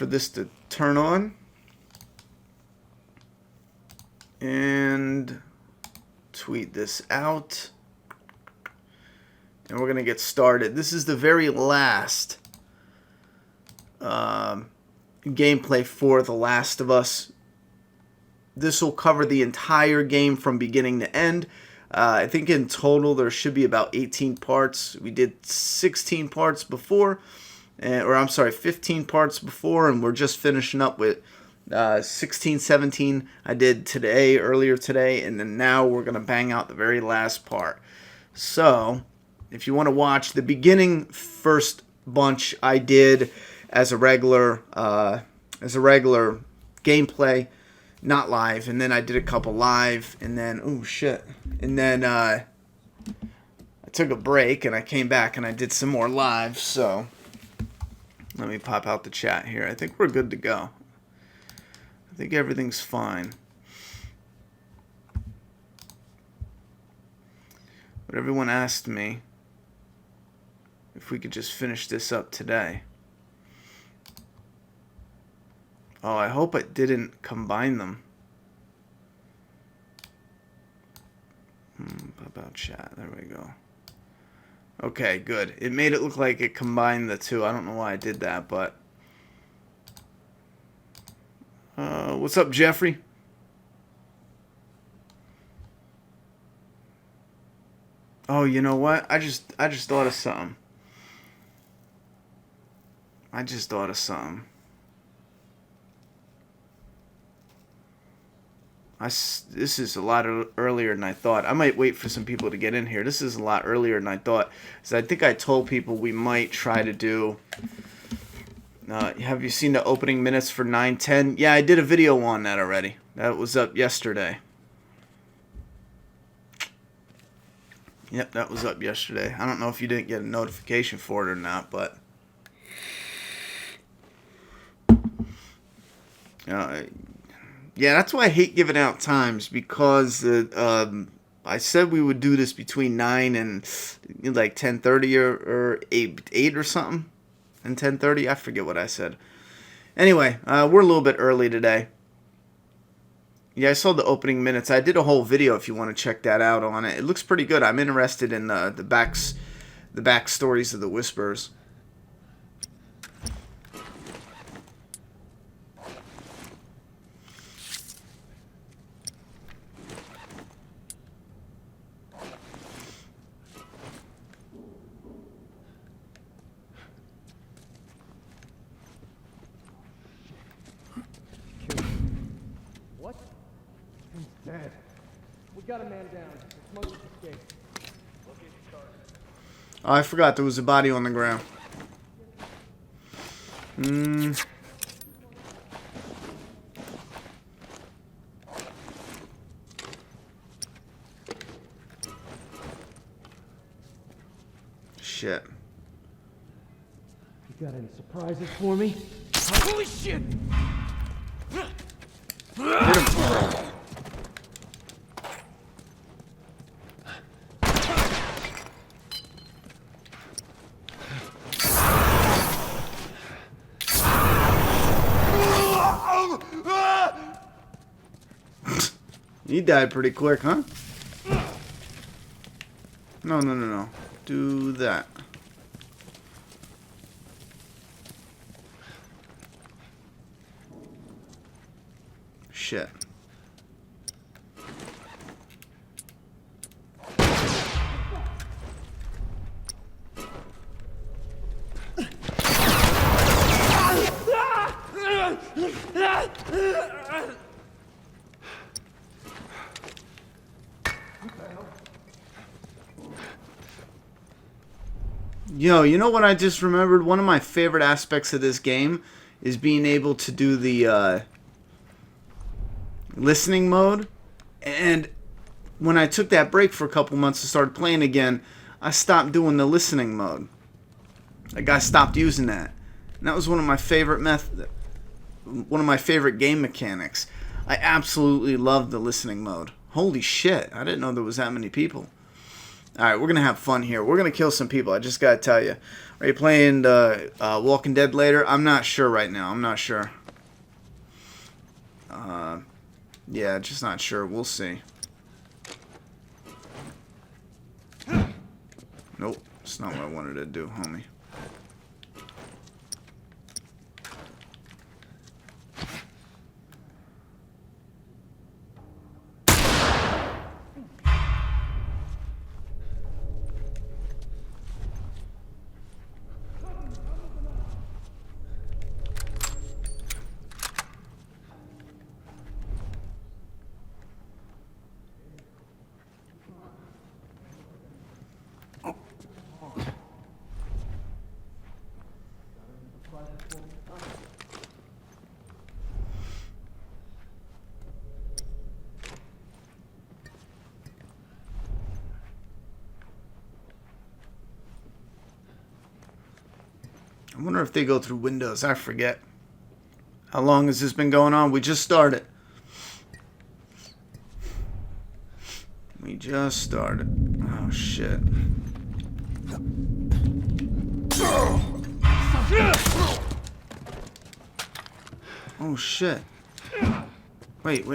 for this to turn on. And tweet this out. And we're going to get started. This is the very last gameplay for The Last of Us. This will cover the entire game from beginning to end. I think in total there should be about 18 parts. We did 16 parts before, or I'm sorry, 15 parts before, and we're just finishing up with 16, 17 I did today, earlier today, and then now we're going to bang out the very last part. So, if you want to watch the beginning first bunch I did as a regular gameplay, not live, and then I did a couple live, and then, oh shit, and then I took a break, and I came back, and I did some more live, so let me pop out the chat here. I think we're good to go. I think everything's fine. But everyone asked me if we could just finish this up today. Oh, I hope I didn't combine them. About chat. There we go. Okay, good. It made it look like it combined the two. I don't know why I did that, but... what's up, Jeffrey? Oh, you know what? I just thought of something. This is a lot earlier than I thought. I might wait for some people to get in here. This is a lot earlier than I thought. So I think I told people we might try to do... have you seen the opening minutes for 9:10? Yeah, I did a video on that already. That was up yesterday. Yep, that was up yesterday. I don't know if you didn't get a notification for it or not, but... yeah, that's why I hate giving out times, because I said we would do this between 9 and like 10:30 or 8 or something. And 10:30, I forget what I said. Anyway, we're a little bit early today. Yeah, I saw the opening minutes. I did a whole video if you want to check that out on it. It looks pretty good. I'm interested in the backstories of the Whisperers. Dead. We got a man down. The smoke escaped. Oh, I forgot there was a body on the ground. Shit. You got any surprises for me? Holy shit! Hit him. He died pretty quick, huh? No. Do that. Shit. Yo, you know what I just remembered? One of my favorite aspects of this game is being able to do the listening mode. And when I took that break for a couple months and started playing again, I stopped doing the listening mode. Like, I stopped using that. And that was one of my favorite game mechanics. I absolutely loved the listening mode. Holy shit, I didn't know there was that many people. Alright, we're gonna have fun here. We're gonna kill some people, I just gotta tell you. Are you playing Walking Dead later? I'm not sure right now. I'm not sure. Yeah, just not sure. We'll see. Nope, that's not what I wanted to do, homie. I wonder if they go through windows. I forget. How long has this been going on? We just started. We just started. Oh, shit. Oh, shit. Wait.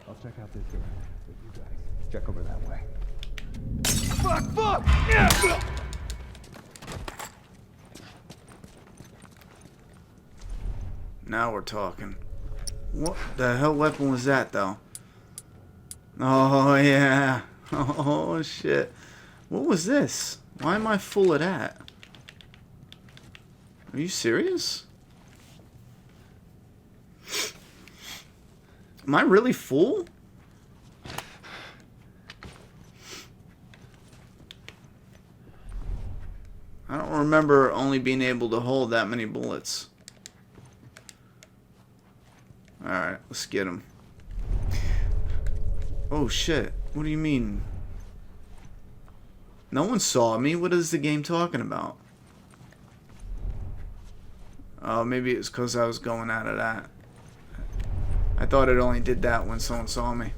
I'll check out this direction with you guys. Check over that way. Fuck! Yeah! Now we're talking. What the hell weapon was that, though? Oh, yeah. Oh, shit. What was this? Why am I full of that? Are you serious? Am I really full? I don't remember only being able to hold that many bullets. Alright, let's get him. Oh shit, what do you mean? No one saw me? What is the game talking about? Oh, maybe it's because I was going out of that. I thought it only did that when someone saw me.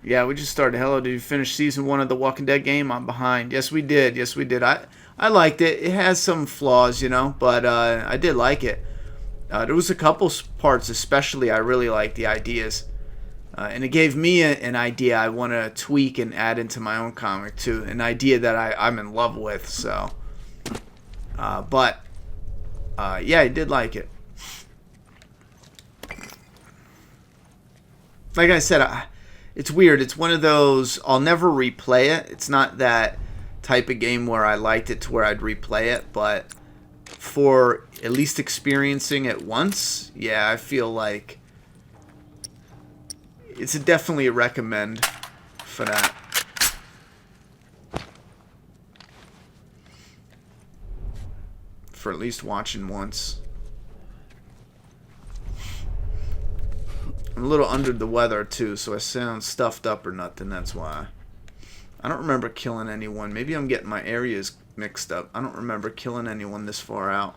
Yeah, we just started. Hello, did you finish season 1 of the Walking Dead game? I'm behind. Yes, we did. Yes, we did. I liked it. It has some flaws, you know, but I did like it. There was a couple parts, especially I really liked the ideas. And it gave me an idea I want to tweak and add into my own comic, too. An idea that I'm in love with, so. Yeah, I did like it. Like I said, it's weird. It's one of those, I'll never replay it. It's not that type of game where I liked it to where I'd replay it, but for at least experiencing it once, yeah, I feel like it's definitely a recommend for that. For at least watching once. I'm a little under the weather too, so I sound stuffed up or nothing, that's why. I don't remember killing anyone. Maybe I'm getting my areas mixed up. I don't remember killing anyone this far out.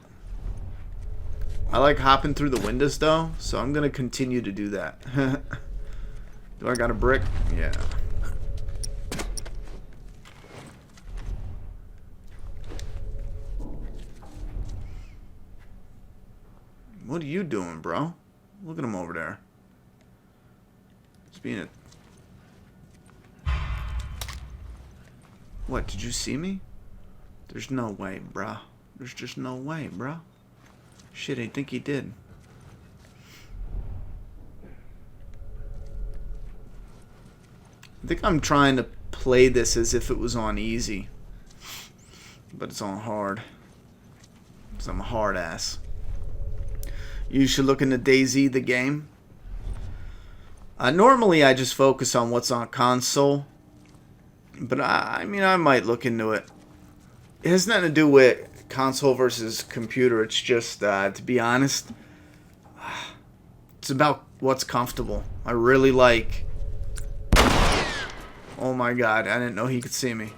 I like hopping through the windows though, so I'm gonna continue to do that. Do I got a brick? Yeah. What are you doing, bro? Look at him over there. He's being a... What, did you see me? There's no way, bruh. There's just no way, bruh. Shit, I think he did. I think I'm trying to play this as if it was on easy. But it's on hard. Because I'm a hard ass. You should look into DayZ, the game. Normally I just focus on what's on console. But I mean, I might look into it. It has nothing to do with console versus computer. It's just, to be honest, it's about what's comfortable. I really like... Oh my god, I didn't know he could see me.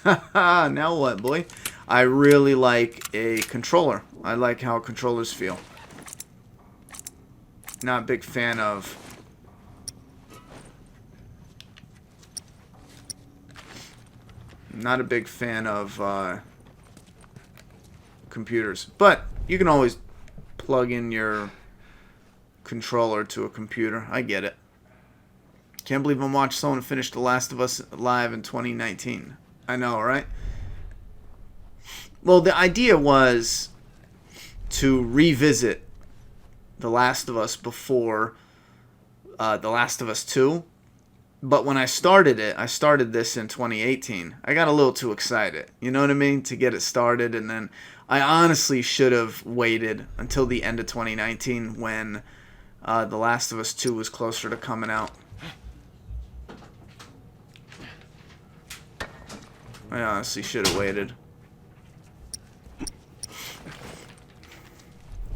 Now what, boy? I really like a controller. I like how controllers feel. Not a big fan of... Not a big fan of computers. But you can always plug in your controller to a computer. I get it. Can't believe I'm watching someone finish The Last of Us live in 2019. I know, right? Well, the idea was to revisit The Last of Us before The Last of Us 2. But when I started this in 2018. I got a little too excited. You know what I mean? To get it started. And then I honestly should have waited until the end of 2019 when The Last of Us 2 was closer to coming out. I honestly should have waited.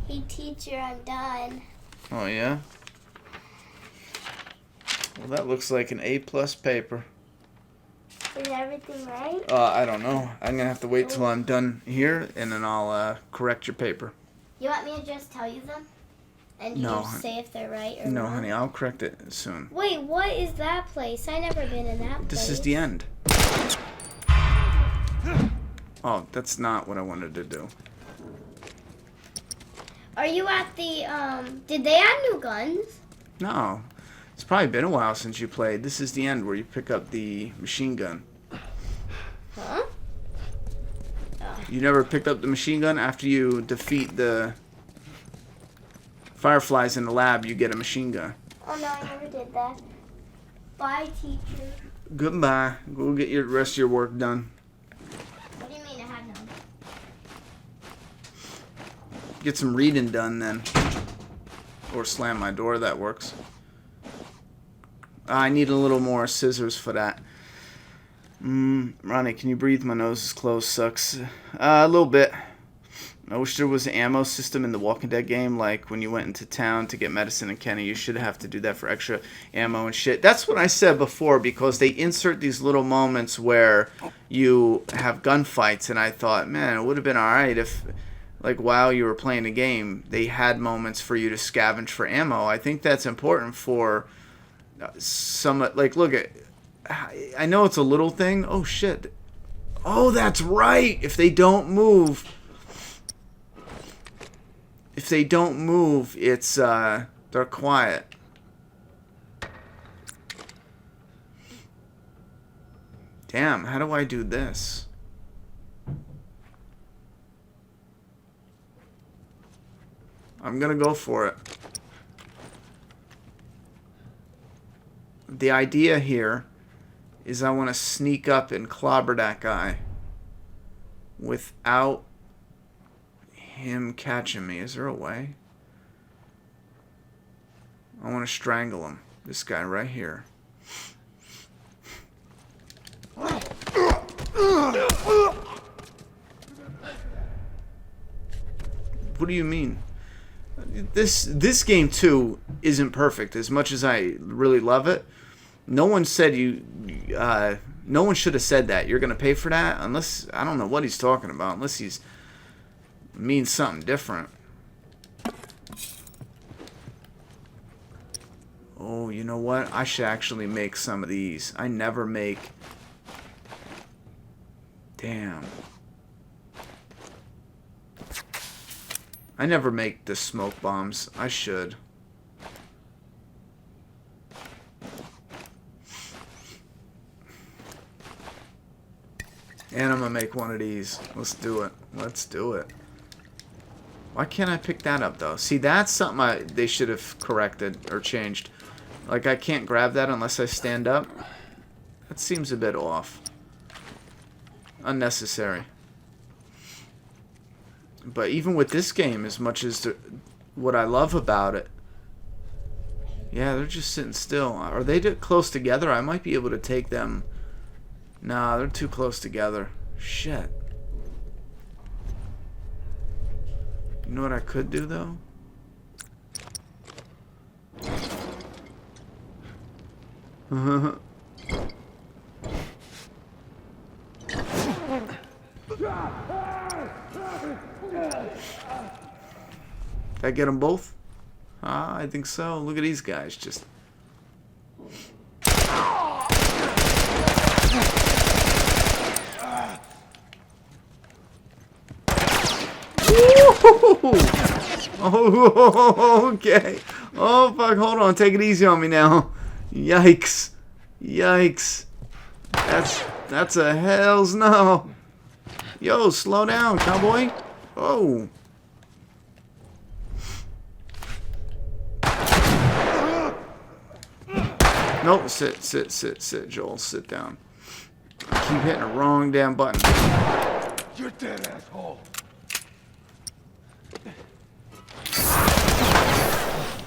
Hey teacher, I'm done. Oh yeah? Well, that looks like an A+ paper. Is everything right? I don't know. I'm gonna have to wait till I'm done here, and then I'll correct your paper. You want me to just tell you them? And you No, just say if they're right or No, wrong? honey, I'll correct it soon. Wait, what is that place? I never been in that place. This is the end. Oh, that's not what I wanted to do. Are you at the, did they add new guns? No. It's probably been a while since you played. This is the end where you pick up the machine gun. Huh? You never picked up the machine gun? After you defeat the fireflies in the lab, you get a machine gun. Oh no, I never did that. Bye, teacher. Goodbye. Go get your rest of your work done. What do you mean I had none? Get some reading done then. Or slam my door, that works. I need a little more scissors for that. Ronnie, can you breathe? My nose is closed. Sucks. A little bit. I wish there was an ammo system in the Walking Dead game, like when you went into town to get medicine in Kenny, you should have to do that for extra ammo and shit. That's what I said before, because they insert these little moments where you have gunfights, and I thought, man, it would have been alright if, like, while you were playing the game, they had moments for you to scavenge for ammo. I think that's important for some, like, look at, I know it's a little thing. Oh, shit. Oh, that's right. If they don't move, it's, they're quiet. Damn, how do I do this? I'm gonna go for it. The idea here is I want to sneak up and clobber that guy without him catching me. Is there a way? I want to strangle him. This guy right here. What do you mean? This game too isn't perfect. As much as I really love it, no one said no one should have said that. You're gonna pay for that, unless I don't know what he's talking about. Unless he's means something different. Oh, you know what? I should actually make some of these. I never make. Damn. I never make the smoke bombs. I should. And I'm gonna make one of these. Let's do it. Let's do it. Why can't I pick that up though? See, that's something they should have corrected or changed. Like, I can't grab that unless I stand up. That seems a bit off. Unnecessary. But even with this game, as much as what I love about it, yeah, they're just sitting still. Are they close together? I might be able to take them. Nah, they're too close together. Shit. You know what I could do, though? Did I get them both? I think so. Look at these guys just... Oh, okay. Oh, fuck. Hold on. Take it easy on me now. Yikes. Yikes. That's a hell's no. Yo, slow down, cowboy. Oh. Nope. Sit, Joel. Sit down. I keep hitting the wrong damn button. You're dead, asshole.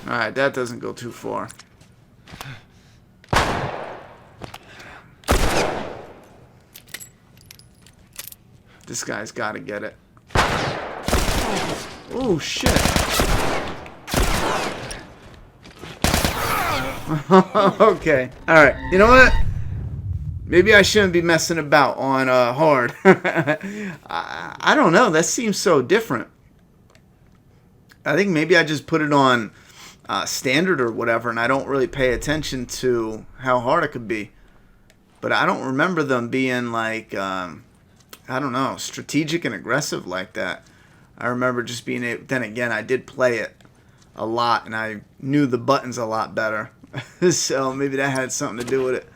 Alright, that doesn't go too far. This guy's got to get it. Oh, shit. Okay. Alright. You know what? Maybe I shouldn't be messing about on hard. I don't know. That seems so different. I think maybe I just put it on standard or whatever, and I don't really pay attention to how hard it could be. But I don't remember them being like, I don't know, strategic and aggressive like that. I remember just being able, then again, I did play it a lot, and I knew the buttons a lot better. So maybe that had something to do with it.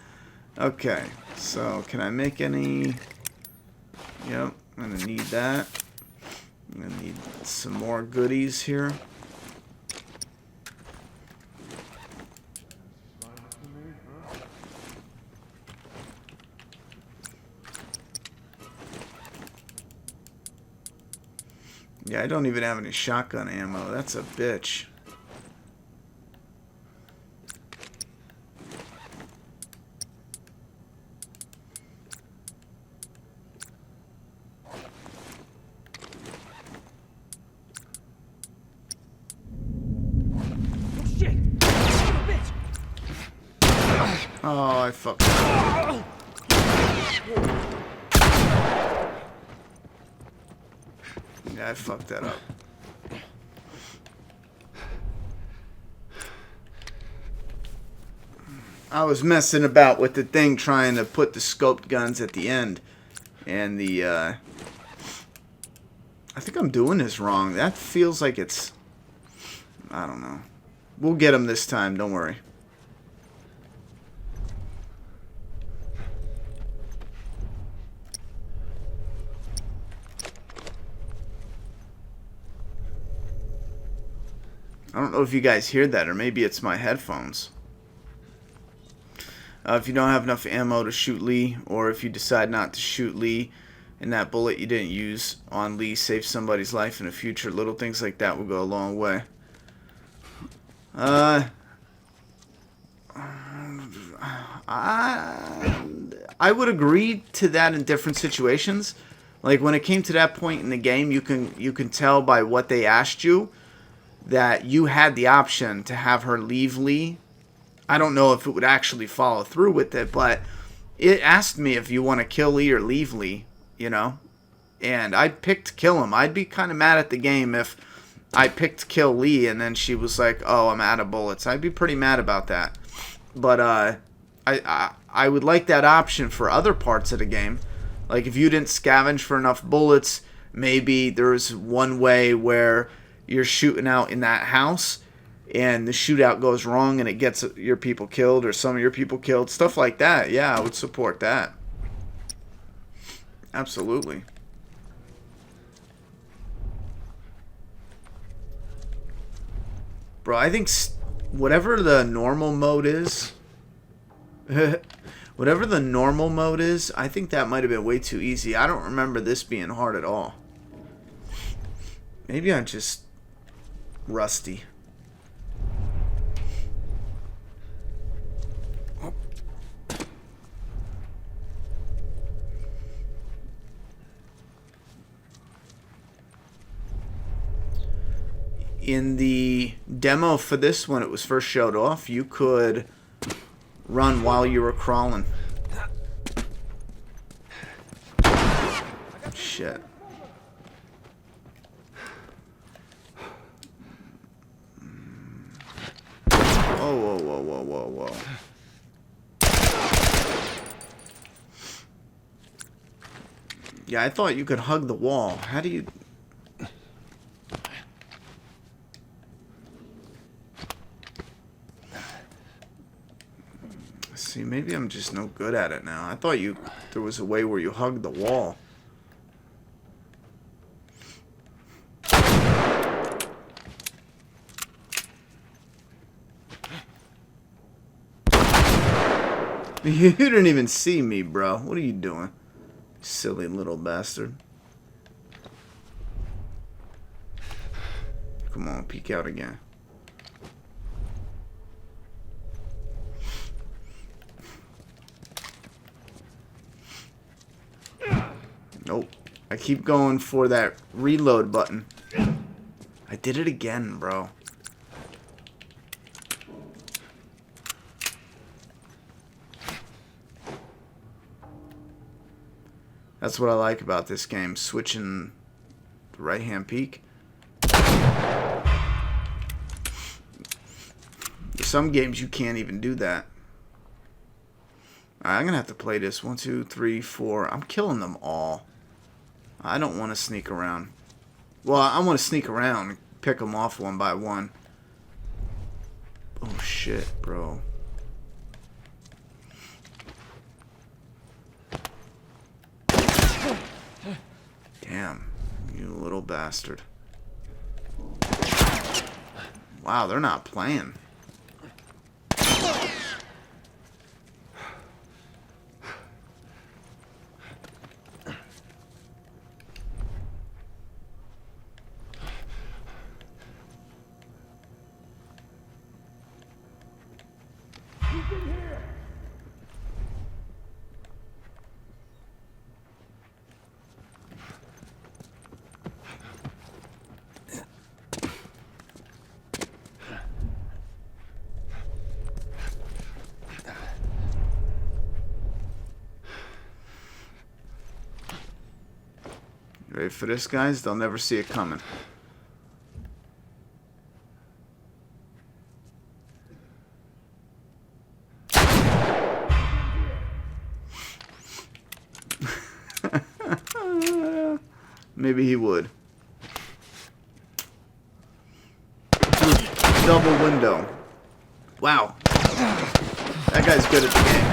Okay, so can I make any... Yep, I'm going to need that. I'm going to need some more goodies here. Yeah, I don't even have any shotgun ammo. That's a bitch. Oh, I fucked up. Yeah, I fucked that up. I was messing about with the thing trying to put the scoped guns at the end. And the, I think I'm doing this wrong. That feels like it's... I don't know. We'll get them this time, don't worry. I don't know if you guys hear that, or maybe it's my headphones. If you don't have enough ammo to shoot Lee, or if you decide not to shoot Lee, and that bullet you didn't use on Lee saves somebody's life in the future, little things like that will go a long way. I would agree to that in different situations. Like when it came to that point in the game, you can tell by what they asked you that you had the option to have her leave Lee. I don't know if it would actually follow through with it, but it asked me if you want to kill Lee or leave Lee, you know? And I picked kill him. I'd be kind of mad at the game if I picked kill Lee and then she was like, oh, I'm out of bullets. I'd be pretty mad about that. But I would like that option for other parts of the game. Like if you didn't scavenge for enough bullets, maybe there's one way where you're shooting out in that house and the shootout goes wrong and it gets your people killed or some of your people killed. Stuff like that. Yeah, I would support that. Absolutely. Bro, I think whatever the normal mode is... whatever the normal mode is, I think that might have been way too easy. I don't remember this being hard at all. Maybe I'm just rusty. In the demo for this, when it was first showed off, you could run while you were crawling. Shit. Whoa, whoa, whoa, whoa, whoa, whoa. Yeah, I thought you could hug the wall. How do you... See, maybe I'm just no good at it now. I thought there was a way where you hug the wall. You didn't even see me, bro. What are you doing? Silly little bastard. Come on, peek out again. Nope. I keep going for that reload button. I did it again, bro. That's what I like about this game, switching the right-hand peek. There's some games you can't even do that. Alright, I'm gonna have to play this. 1, 2, 3, 4. I'm killing them all. I don't want to sneak around. Well, I want to sneak around and pick them off one by one. Oh shit, bro. Damn, you little bastard. Wow, they're not playing. Ready for this, guys? They'll never see it coming. Maybe he would. Double window. Wow. That guy's good at the game.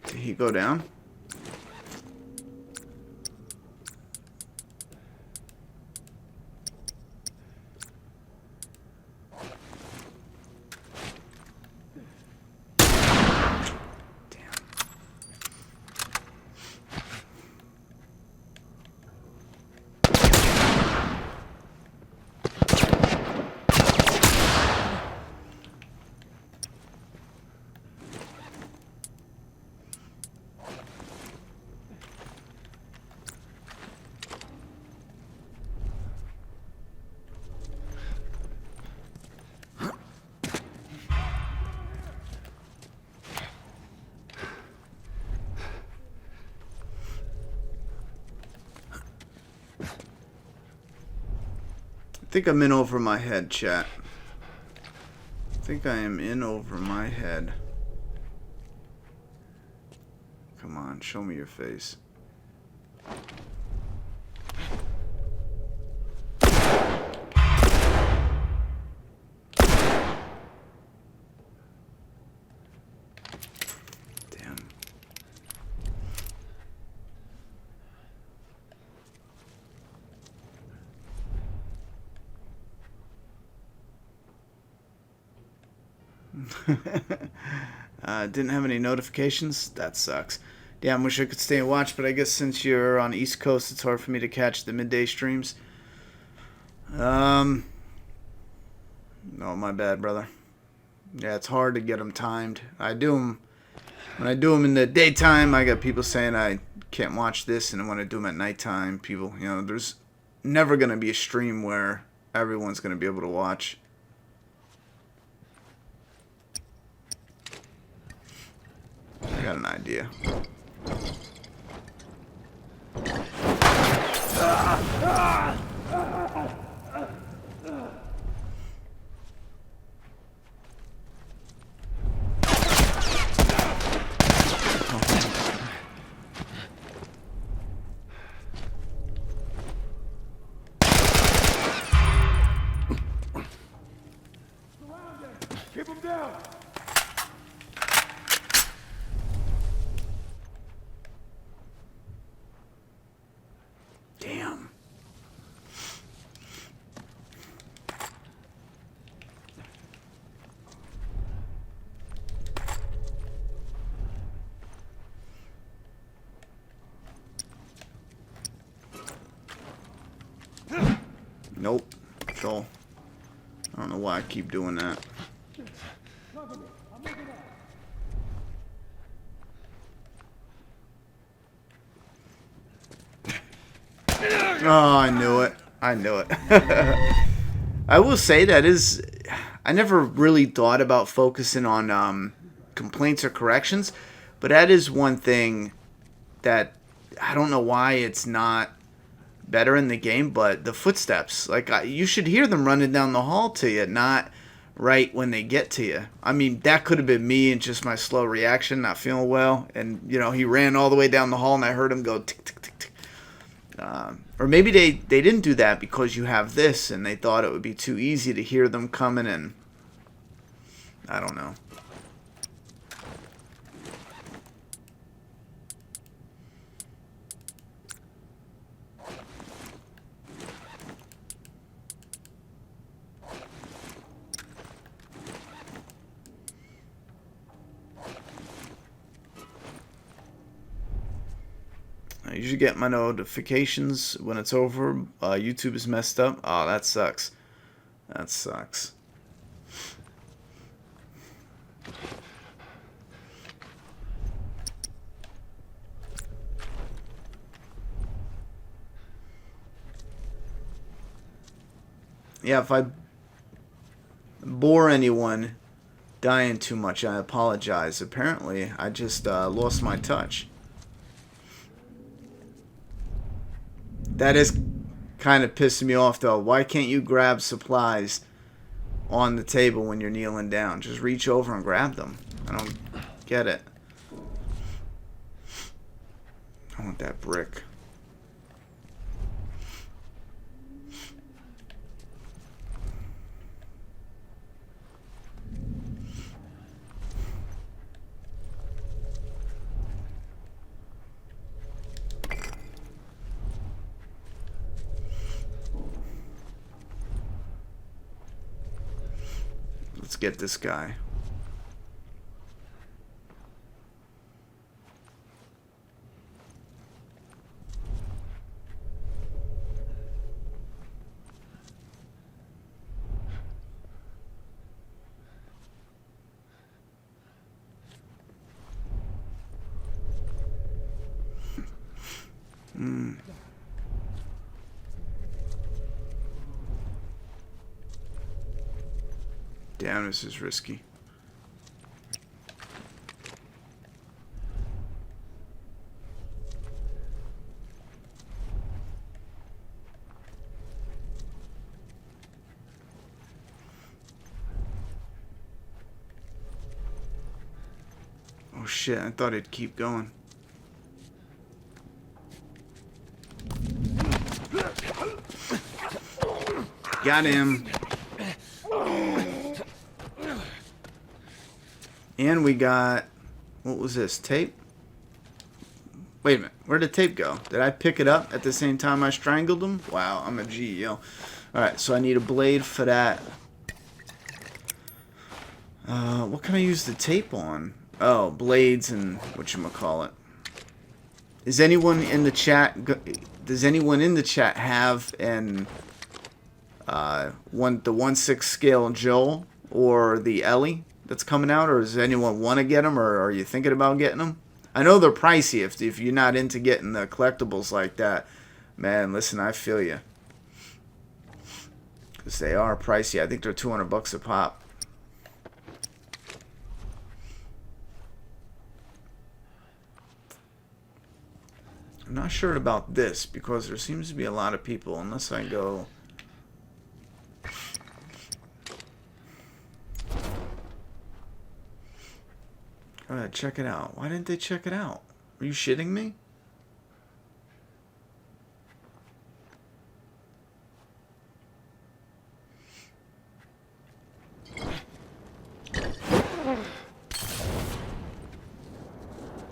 Did he go down? I think I'm in over my head, chat. I think I am in over my head. Come on, show me your face. Damn. Didn't have any notifications? That sucks. Yeah, I wish I could stay and watch, but I guess since you're on the East Coast, it's hard for me to catch the midday streams. No, my bad, brother. Yeah, it's hard to get them timed. I do them when I do them in the daytime. I got people saying I can't watch this, and when I do them at nighttime, people, there's never gonna be a stream where everyone's gonna be able to watch. I got an idea. Keep him down! Damn. Nope. Troll. I don't know why I keep doing that. Oh, I knew it. I knew it. I will say I never really thought about focusing on complaints or corrections, but that is one thing that I don't know why it's not better in the game, but the footsteps, like you should hear them running down the hall to you, not right when they get to you. I mean, that could have been me and just my slow reaction, not feeling well, and he ran all the way down the hall and I heard him go tick tick tick tick. Or maybe they didn't do that because you have this and they thought it would be too easy to hear them coming in. I don't know. I usually get my notifications when it's over. YouTube is messed up. Oh, that sucks. That sucks. Yeah, if I bore anyone dying too much, I apologize. Apparently, I just lost my touch. That is kind of pissing me off, though. Why can't you grab supplies on the table when you're kneeling down? Just reach over and grab them. I don't get it. I want that brick. Let's get this guy. Damn, this is risky. Oh shit, I thought it'd keep going. Got him. And we got, what was this, tape? Wait a minute, where'd the tape go? Did I pick it up at the same time I strangled him? Wow, I'm a G, yo. Alright, so I need a blade for that. What can I use the tape on? Oh, blades and whatchamacallit. Is anyone in the chat? Does anyone in the chat have an the 1/6 scale Joel or the Ellie that's coming out, or does anyone want to get them, or are you thinking about getting them? I know they're pricey if you're not into getting the collectibles like that. Man, listen, I feel you. Because they are pricey. I think they're $200 a pop. I'm not sure about this because there seems to be a lot of people, unless I go... Go ahead, check it out. Why didn't they check it out? Are you shitting me?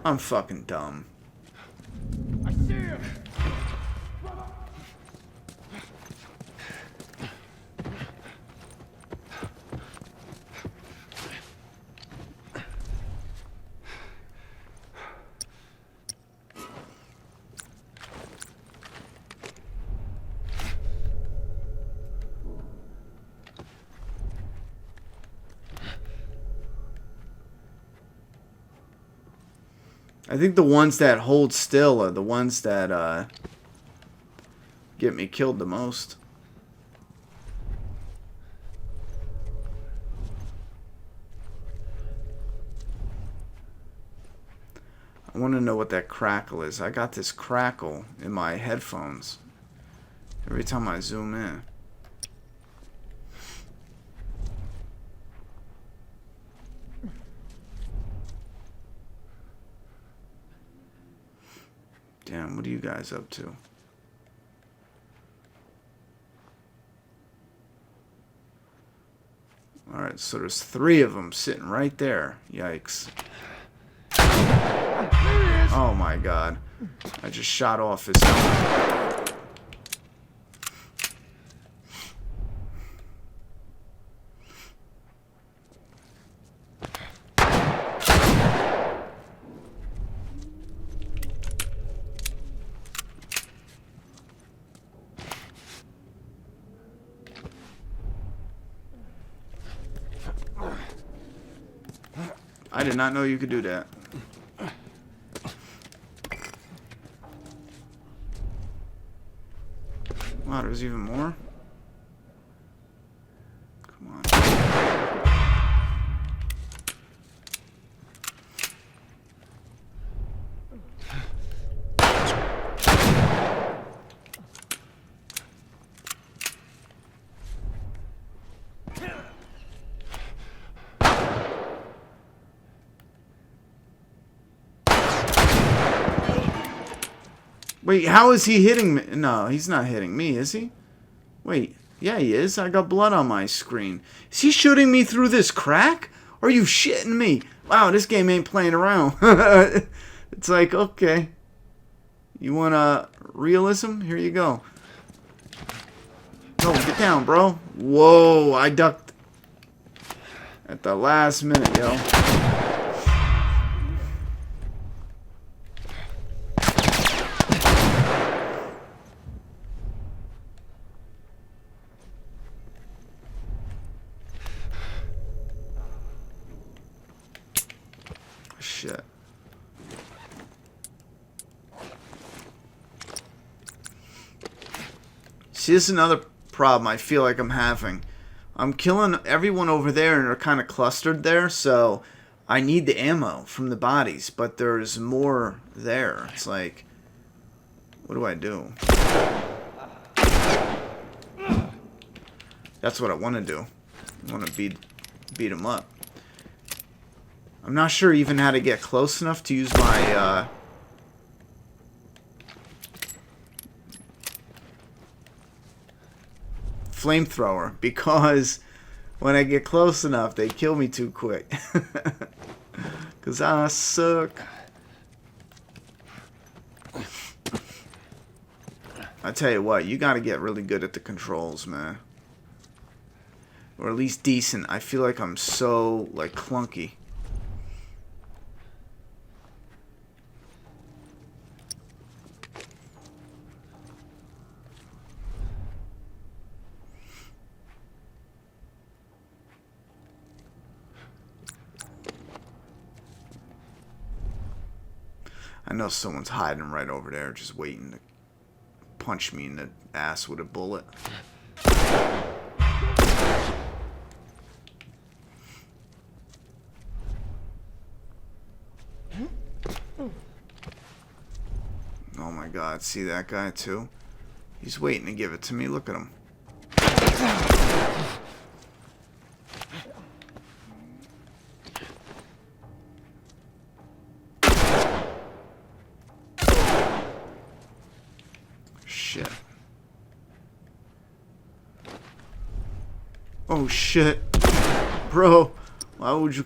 I'm fucking dumb. I see him. I think the ones that hold still are the ones that get me killed the most. I want to know what that crackle is. I got this crackle in my headphones every time I zoom in. Damn, what are you guys up to? Alright, so there's 3 of them sitting right there. Yikes. Oh my god. I just shot off his helmet. I did not know you could do that. Wow, there's even more? Come on. Wait, how is he hitting me? No, he's not hitting me, is he? Wait, yeah, he is. I got blood on my screen. Is he shooting me through this crack? Or are you shitting me? Wow, this game ain't playing around. It's like, okay. You want realism? Here you go. No, get down, bro. Whoa, I ducked at the last minute, yo. Shit. See, this is another problem I feel like I'm having. I'm killing everyone over there and they're kind of clustered there, so I need the ammo from the bodies, but there's more there. It's like, what do I do? That's what I want to do. I want to beat them up. I'm not sure even how to get close enough to use my flamethrower, because when I get close enough they kill me too quick. Cause I suck. I tell you what, you gotta get really good at the controls, man. Or at least decent. I feel like I'm so like clunky. I know someone's hiding right over there, just waiting to punch me in the ass with a bullet. Oh my god, see that guy too? He's waiting to give it to me. Look at him. Shit. Oh shit. Bro, why would you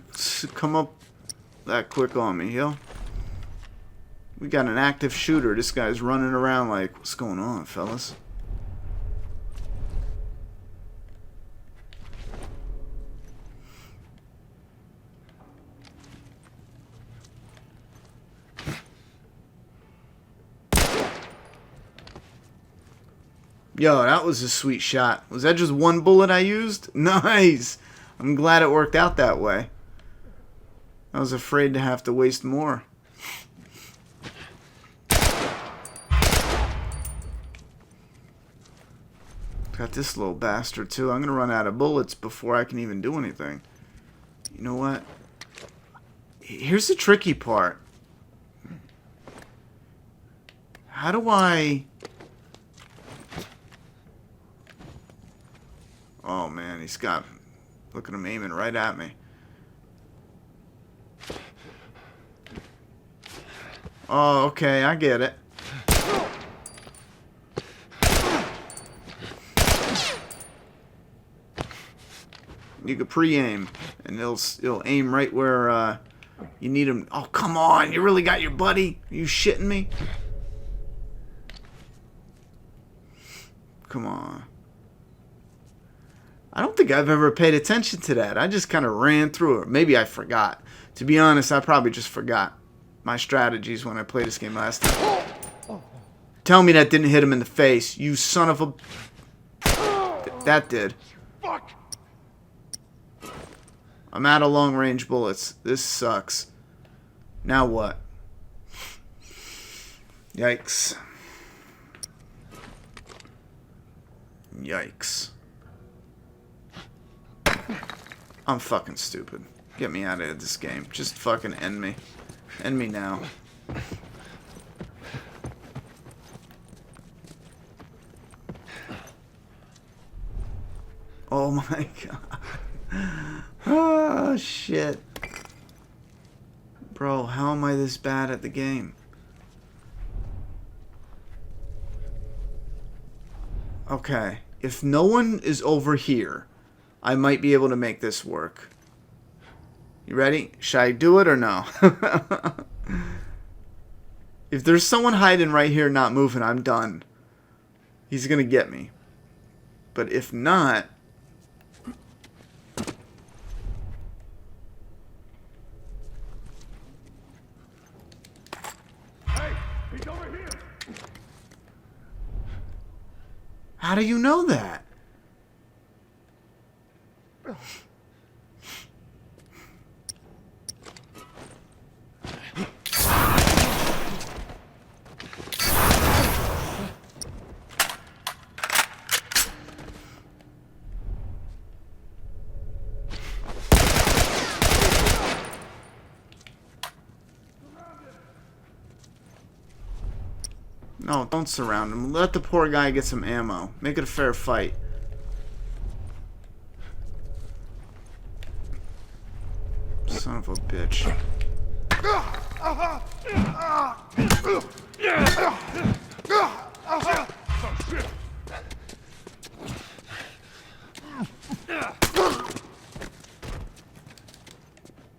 come up that quick on me, yo? We got an active shooter. This guy's running around like, what's going on, fellas? Yo, that was a sweet shot. Was that just one bullet I used? Nice! I'm glad it worked out that way. I was afraid to have to waste more. Got this little bastard too. I'm gonna run out of bullets before I can even do anything. You know what? Here's the tricky part. How do I... Oh man, he's got... Look at him aiming right at me. Oh, okay, I get it. You could pre-aim, and it'll aim right where you need him. Oh, come on! You really got your buddy? Are you shitting me? Come on. I don't think I've ever paid attention to that. I just kind of ran through it. Maybe I forgot. To be honest, I probably just forgot my strategies when I played this game last time. Tell me that didn't hit him in the face, you son of a... That did. I'm out of long-range bullets. This sucks. Now what? Yikes. Yikes. I'm fucking stupid. Get me out of this game. Just fucking end me. End me now. Oh my god. Oh shit. Bro, how am I this bad at the game? Okay. If no one is over here, I might be able to make this work. You ready? Should I do it or no? If there's someone hiding right here not moving, I'm done. He's gonna get me. But if not... Hey, he's over here. How do you know that? No, don't surround him. Let the poor guy get some ammo. Make it a fair fight. Son of a bitch.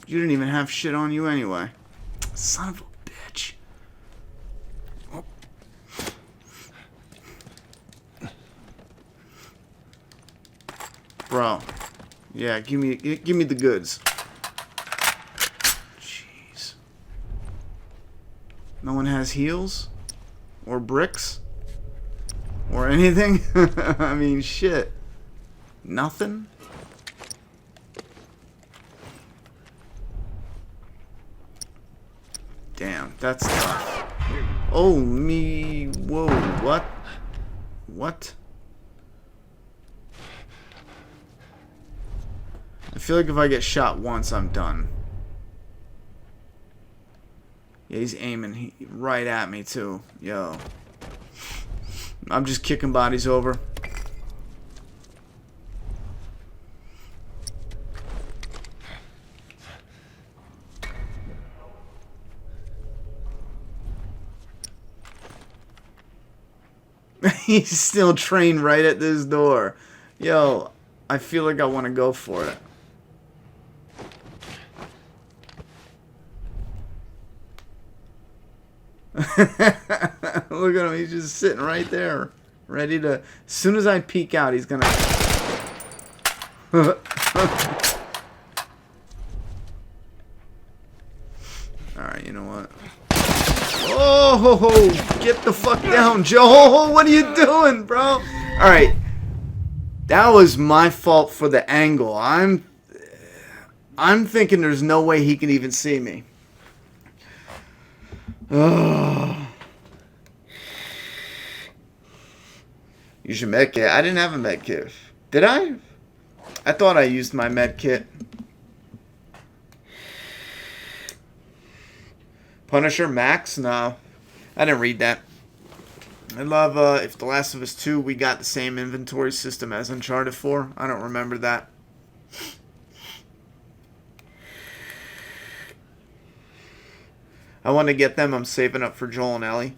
You didn't even have shit on you anyway. Son of a bitch. Bro. Yeah, give me the goods. Jeez. No one has heals? Or bricks? Or anything? I mean, shit. Nothing? Damn, that's tough. Oh, me. Whoa, what? What? I feel like if I get shot once, I'm done. Yeah, he's aiming right at me, too. Yo. I'm just kicking bodies over. He's still trained right at this door. Yo, I feel like I want to go for it. Look at him, he's just sitting right there. Ready to... As soon as I peek out, he's gonna... Alright, you know what? Oh, get the fuck down, Joel. What are you doing, bro? Alright. That was my fault for the angle. I'm thinking there's no way he can even see me. Oh. Use your med kit. I didn't have a med kit. Did I? I thought I used my med kit. Punisher Max? No. I didn't read that. I love if The Last of Us 2 we got the same inventory system as Uncharted 4. I don't remember that. I want to get them. I'm saving up for Joel and Ellie.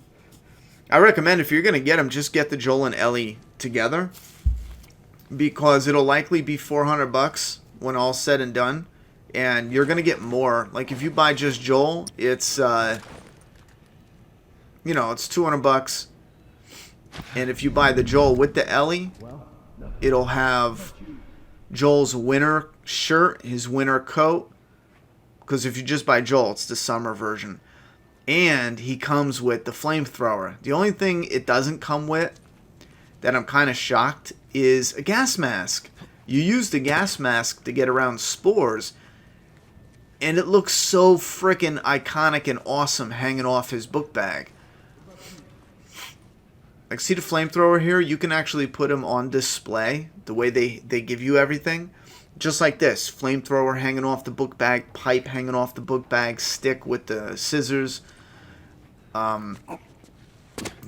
I recommend if you're going to get them, just get the Joel and Ellie together. Because it'll likely be $400 when all's said and done. And you're going to get more. Like if you buy just Joel, it's, you know, it's $200. And if you buy the Joel with the Ellie, it'll have Joel's winter shirt, his winter coat. Because if you just buy Joel, it's the summer version. And he comes with the flamethrower. The only thing it doesn't come with that I'm kind of shocked is a gas mask. You use the gas mask to get around spores. And it looks so freaking iconic and awesome hanging off his book bag. Like, see the flamethrower here? You can actually put him on display. The way they give you everything. Just like this. Flamethrower hanging off the book bag. Pipe hanging off the book bag. Stick with the scissors.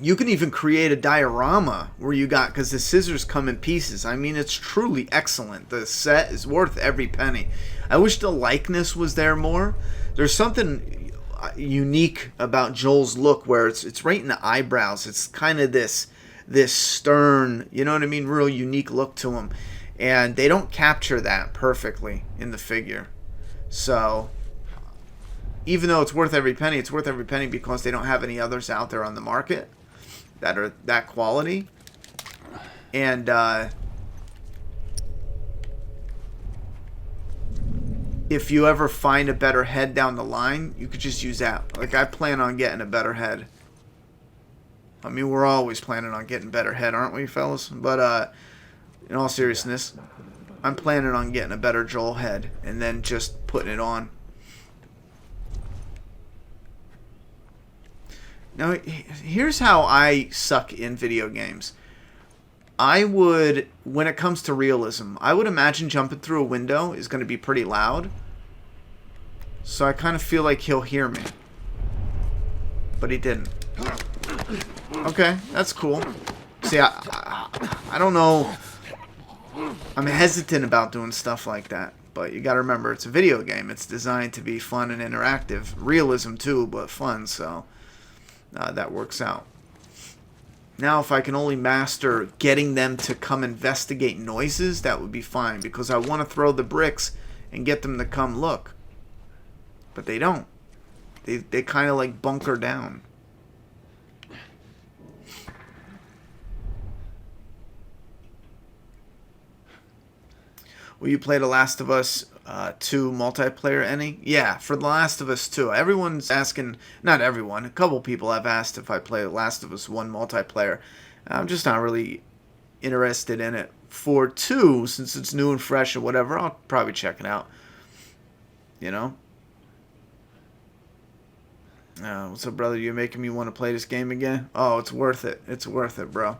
You can even create a diorama where you got... Because the scissors come in pieces. I mean, it's truly excellent. The set is worth every penny. I wish the likeness was there more. There's something unique about Joel's look where it's right in the eyebrows. It's kind of this stern, you know what I mean, real unique look to him. And they don't capture that perfectly in the figure. So even though it's worth every penny because they don't have any others out there on the market that are that quality. And if you ever find a better head down the line, you could just use that. Like, I plan on getting a better head. I mean, we're always planning on getting better head, aren't we, fellas? But in all seriousness, I'm planning on getting a better Joel head and then just putting it on. Now, here's how I suck in video games. I would, when it comes to realism, I would imagine jumping through a window is going to be pretty loud. So I kind of feel like he'll hear me. But he didn't. Okay, that's cool. See, I don't know. I'm hesitant about doing stuff like that. But you got to remember, it's a video game. It's designed to be fun and interactive. Realism too, but fun, so that works out. Now, if I can only master getting them to come investigate noises, that would be fine. Because I want to throw the bricks and get them to come look. But they don't. They kind of like bunker down. Will you play The Last of Us 2 multiplayer, any? Yeah, for The Last of Us 2. Everyone's asking, not everyone, a couple people have asked if I play The Last of Us 1 multiplayer. I'm just not really interested in it. For 2, since it's new and fresh or whatever, I'll probably check it out. You know? What's up, brother? You're making me want to play this game again? Oh, it's worth it. It's worth it, bro.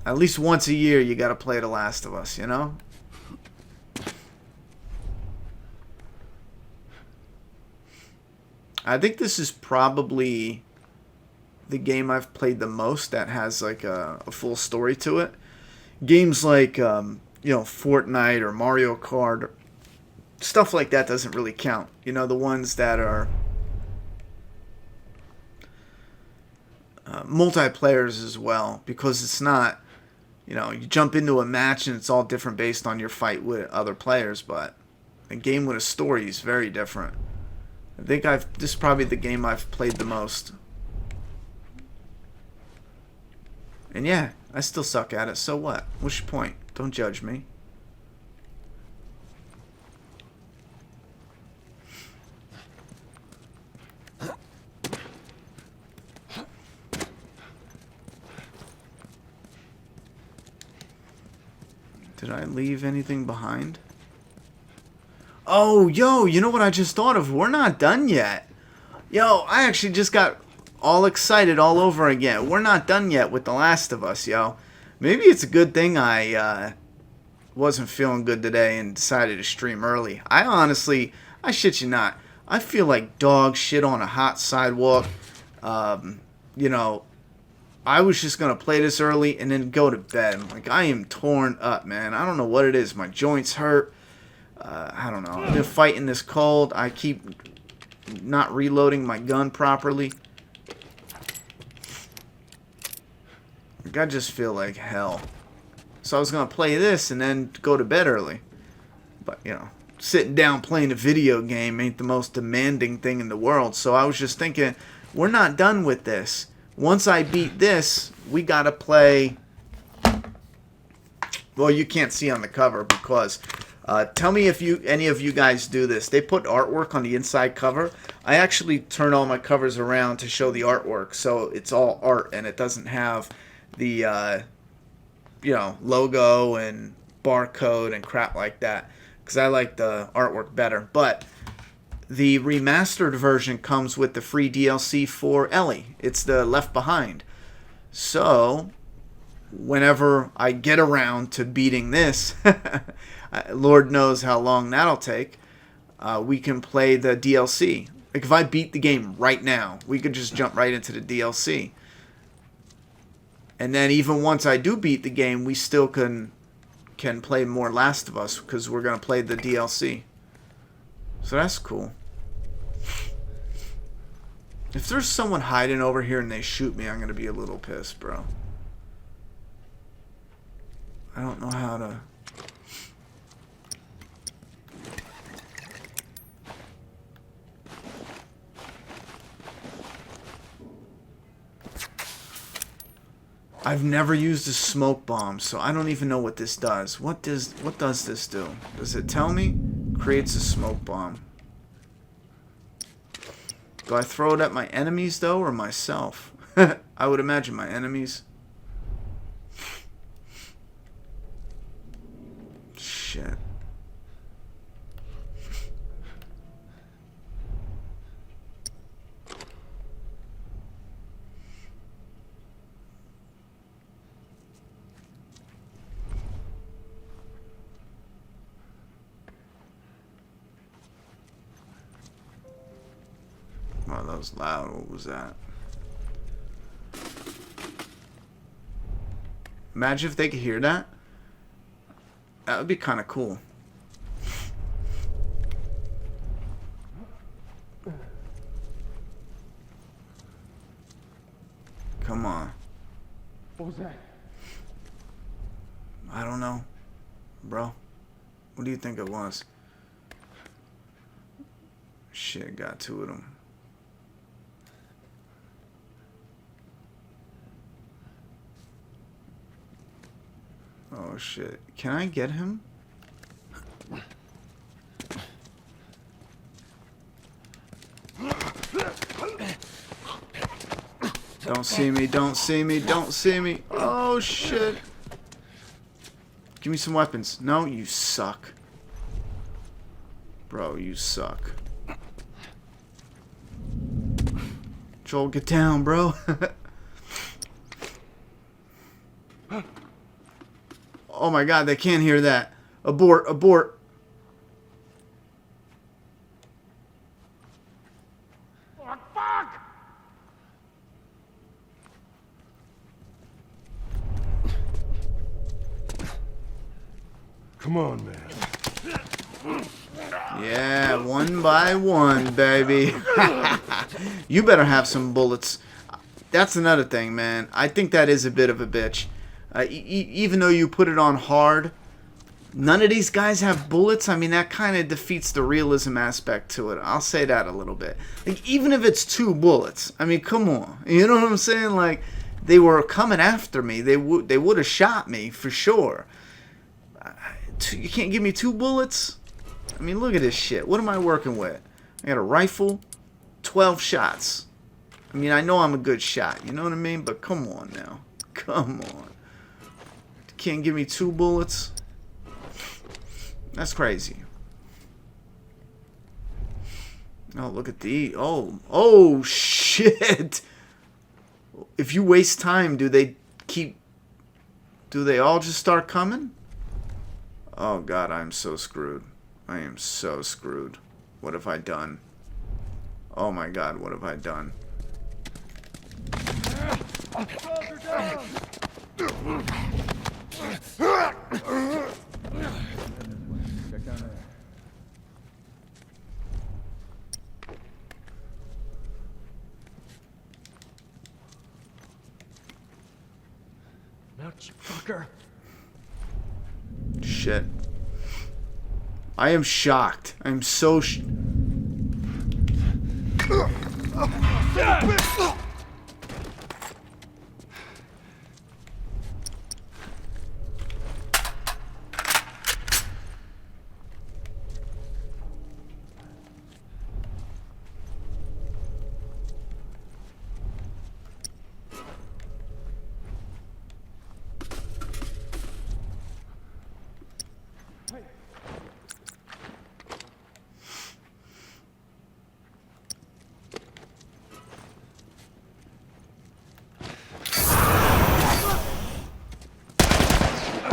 At least once a year, you gotta play The Last of Us, you know? I think this is probably the game I've played the most that has like a full story to it. Games like, Fortnite or Mario Kart, or stuff like that doesn't really count. You know, the ones that are multiplayers as well, because it's not, you jump into a match and it's all different based on your fight with other players, but a game with a story is very different. I think this is probably the game I've played the most. And yeah, I still suck at it, so what? What's your point? Don't judge me. Did I leave anything behind? Oh, yo, you know what I just thought of? We're not done yet. Yo, I actually just got all excited all over again. We're not done yet with The Last of Us, yo. Maybe it's a good thing I wasn't feeling good today and decided to stream early. I shit you not, I feel like dog shit on a hot sidewalk. I was just going to play this early and then go to bed. Like, I am torn up, man. I don't know what it is. My joints hurt. I don't know. I've been fighting this cold. I keep not reloading my gun properly. Like, I just feel like hell. So I was going to play this and then go to bed early. But, sitting down playing a video game ain't the most demanding thing in the world. So I was just thinking, we're not done with this. Once I beat this, we gotta play. Well, you can't see on the cover because. Tell me if any of you guys do this. They put artwork on the inside cover. I actually turn all my covers around to show the artwork, so it's all art and it doesn't have the logo and barcode and crap like that because I like the artwork better. But the remastered version comes with the free DLC for Ellie. It's the Left Behind. So, whenever I get around to beating this, Lord knows how long that'll take, we can play the DLC. Like, if I beat the game right now, we could just jump right into the DLC. And then even once I do beat the game, we still can play more Last of Us because we're going to play the DLC. So that's cool. If there's someone hiding over here and they shoot me, I'm going to be a little pissed, bro. I don't know how to... I've never used a smoke bomb, so I don't even know what this does. What does this do? Does it tell me? Creates a smoke bomb. Do I throw it at my enemies, though, or myself? I would imagine my enemies. Shit. Wow, that was loud. What was that? Imagine if they could hear that. That would be kind of cool. Come on. What was that? I don't know. Bro. What do you think it was? Shit, got two of them. Oh shit. Can I get him? Don't see me, don't see me, don't see me. Oh shit. Give me some weapons. No, you suck. Bro, you suck. Joel, get down, bro. Oh my god, they can't hear that. Abort, abort. Oh, fuck! Come on, man. Yeah, one by one, baby. You better have some bullets. That's another thing, man. I think that is a bit of a bitch. Even though you put it on hard, none of these guys have bullets. I mean, that kind of defeats the realism aspect to it. I'll say that a little bit. Like, even if it's 2 bullets, I mean, come on. You know what I'm saying? Like, they were coming after me. They would have shot me for sure. You can't give me 2 bullets? I mean, look at this shit. What am I working with? I got a rifle, 12 shots. I mean, I know I'm a good shot. You know what I mean? But come on now. Come on. Can't give me 2 bullets? That's crazy. Oh, look at the... Oh, shit! If you waste time, do they all just start coming? Oh, God, I'm so screwed. I am so screwed. What have I done? Oh, my God, what have I done? Check down there. Now, you fucker. Shit. I am shocked. I'm so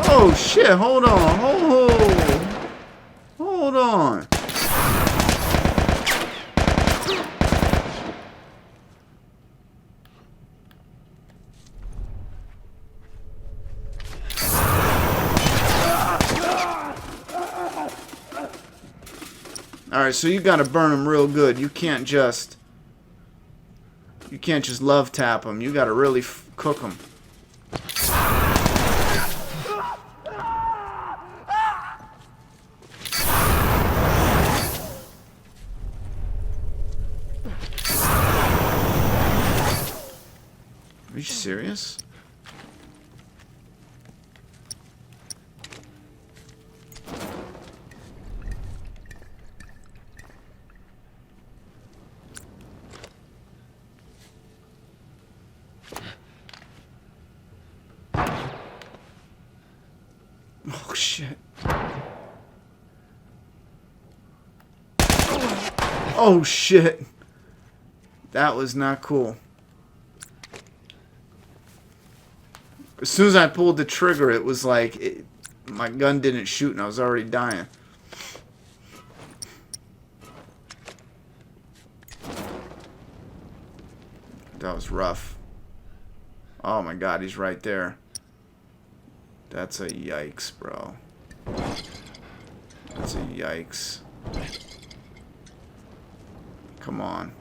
Oh shit, hold on. Hold on. Alright, so you gotta burn them real good. You can't just love tap them. You gotta really cook them. Are you serious? Oh shit. Oh shit. That was not cool. As soon as I pulled the trigger, it was like my gun didn't shoot and I was already dying. That was rough. Oh my god, he's right there. That's a yikes, bro. That's a yikes. Come on.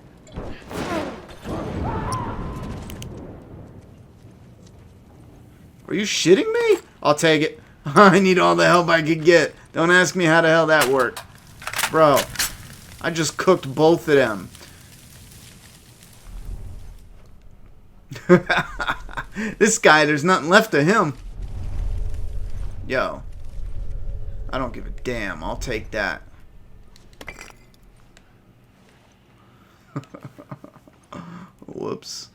Are you shitting me? I'll take it. I need all the help I could get. Don't ask me how the hell that worked. Bro, I just cooked both of them. This guy, there's nothing left of him. Yo. I don't give a damn. I'll take that. Whoops.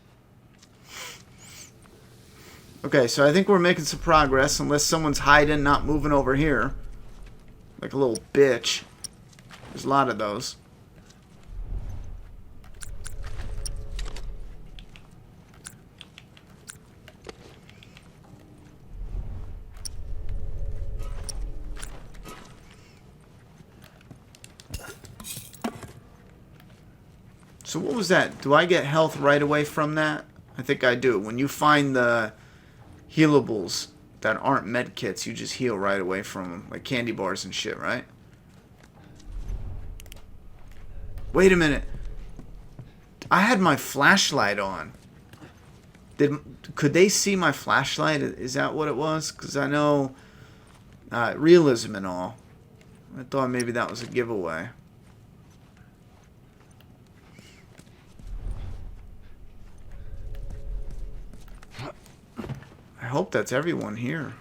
Okay, so I think we're making some progress, unless someone's hiding, not moving over here. Like a little bitch. There's a lot of those. So what was that? Do I get health right away from that? I think I do. When you find the healables that aren't med kits, you just heal right away from them. Like candy bars and shit, right? Wait a minute. I had my flashlight on. Could they see my flashlight? Is that what it was? Because I know realism and all. I thought maybe that was a giveaway. I hope that's everyone here.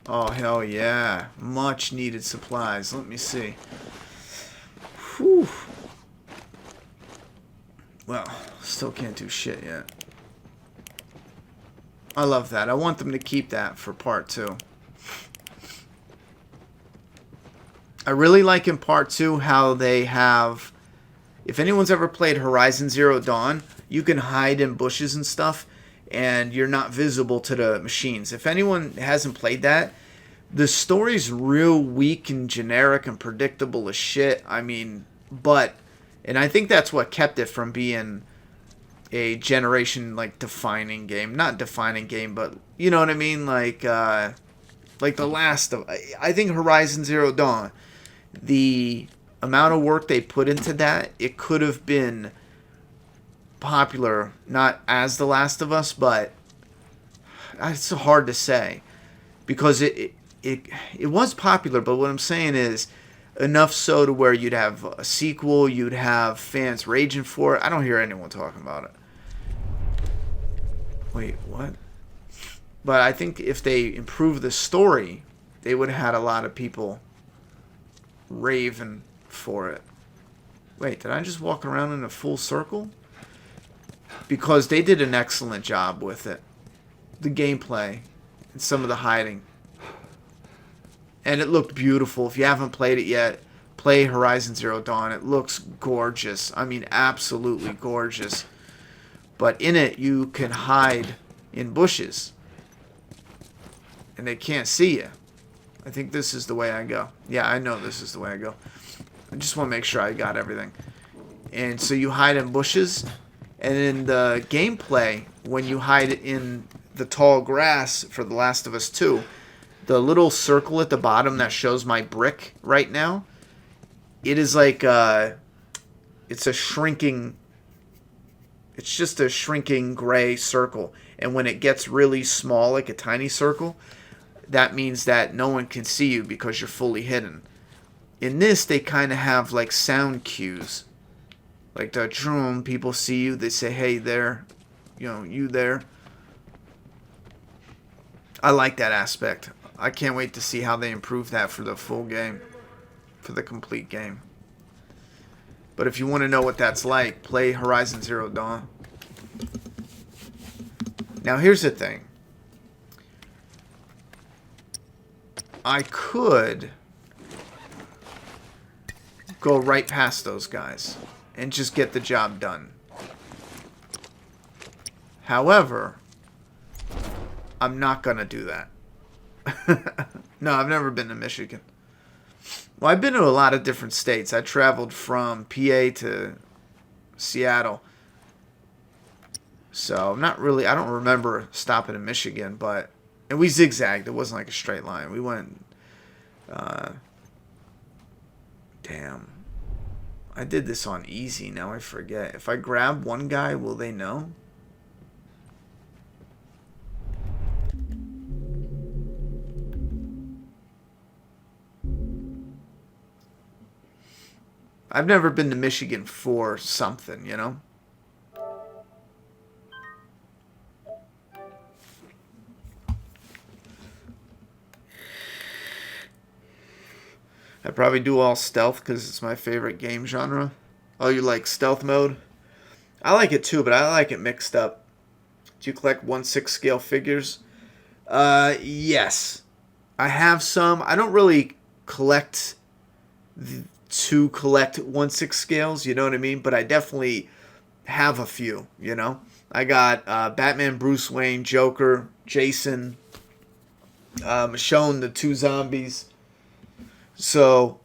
Oh, hell yeah. Much needed supplies. Let me see. Whew. Well, still can't do shit yet. I love that. I want them to keep that for part 2. I really like in part 2 how they have... If anyone's ever played Horizon Zero Dawn, you can hide in bushes and stuff, and you're not visible to the machines. If anyone hasn't played that, the story's real weak and generic and predictable as shit. I mean, but... And I think that's what kept it from being a generation, like, defining game. Not defining game, but, you know what I mean? Like the last of... I think Horizon Zero Dawn, the amount of work they put into that, it could have been popular, not as The Last of Us, but it's hard to say. Because it was popular, but what I'm saying is, enough so to where you'd have a sequel, you'd have fans raging for it. I don't hear anyone talking about it. Wait, what? But I think if they improve the story, they would have had a lot of people raving for it. Wait, did I just walk around in a full circle? Because they did an excellent job with it. The gameplay and some of the hiding. And it looked beautiful. If you haven't played it yet, play Horizon Zero Dawn. It looks gorgeous. I mean, absolutely gorgeous. But in it, you can hide in bushes. And they can't see you. I think this is the way I go. Yeah, I know this is the way I go. I just want to make sure I got everything. And so you hide in bushes. And in the gameplay, when you hide in the tall grass for The Last of Us 2... The little circle at the bottom that shows my brick right now, it is like it's a shrinking, it's just a shrinking gray circle. And when it gets really small, like a tiny circle, that means that no one can see you because you're fully hidden. In this, they kind of have like sound cues. Like the drum, people see you, they say, hey there, you know, you there. I like that aspect. I can't wait to see how they improve that for the full game. For the complete game. But if you want to know what that's like, play Horizon Zero Dawn. Now here's the thing. I could go right past those guys and just get the job done. However, I'm not going to do that. No, I've never been to Michigan. Well, I've been to a lot of different states. I traveled from PA to Seattle. So, not really, I don't remember stopping in Michigan, but, and we zigzagged. It wasn't like a straight line. We went, damn. I did this on easy, now I forget. If I grab one guy, will they know? I've never been to Michigan for something, you know? I probably do all stealth because it's my favorite game genre. Oh, you like stealth mode? I like it too, but I like it mixed up. Do you collect 1/6 scale figures? Yes. I have some. I don't really collect to collect 1/6 scales, you know what I mean? But I definitely have a few, you know? I got Batman, Bruce Wayne, Joker, Jason, Michonne, the 2 zombies. So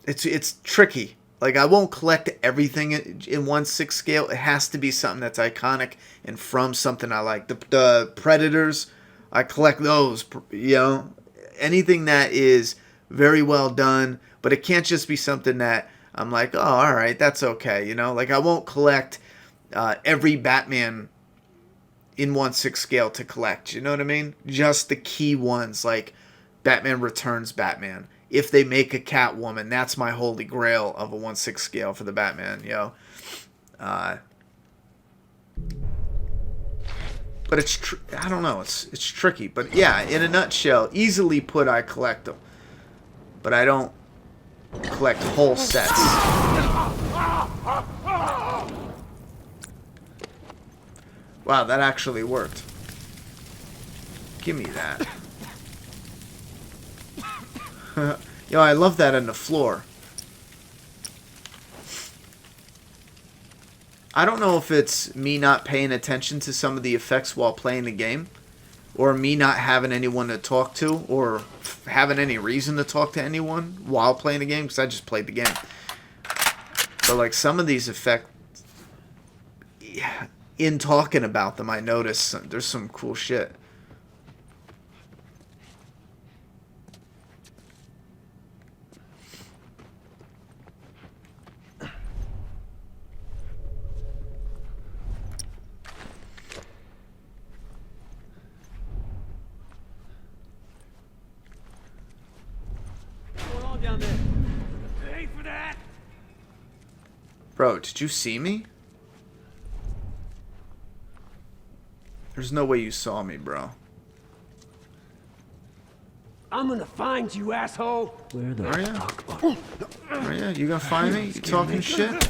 it's tricky. Like, I won't collect everything in 1/6 scale. It has to be something that's iconic and from something I like. The Predators, I collect those, you know. Anything that is very well done, but it can't just be something that I'm like, oh, all right, that's okay, you know. Like, I won't collect every Batman in 1/6 scale to collect, you know what I mean? Just the key ones, like Batman Returns Batman. If they make a Catwoman, that's my holy grail of a 1/6 scale for the Batman, yo. But it's I don't know, it's tricky. But yeah, in a nutshell, easily put, I collect them, but I don't collect whole sets. Wow, that actually worked. Give me that. Yo, I love that on the floor. I don't know if it's me not paying attention to some of the effects while playing the game, or me not having anyone to talk to, or having any reason to talk to anyone while playing the game, because I just played the game. But like some of these effects, yeah, in talking about them, I noticed there's some cool shit. Down there. Pay for that. Bro, did you see me? There's no way you saw me, bro. I'm gonna find you, asshole. Where the fuck are you? Oh yeah, you gonna find me? You talking shit?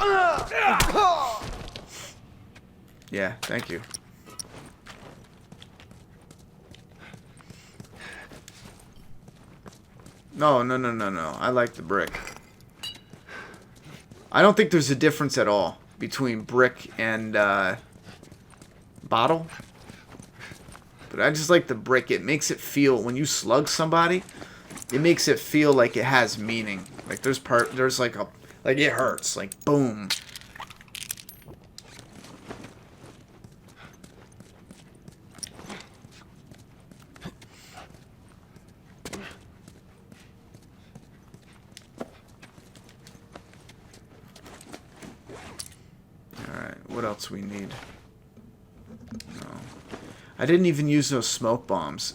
Yeah, thank you. No. I like the brick. I don't think there's a difference at all between brick and bottle. But I just like the brick. It makes it feel, when you slug somebody, it makes it feel like it has meaning. Like there's like it hurts. Like boom. What else we need? No. I didn't even use those smoke bombs.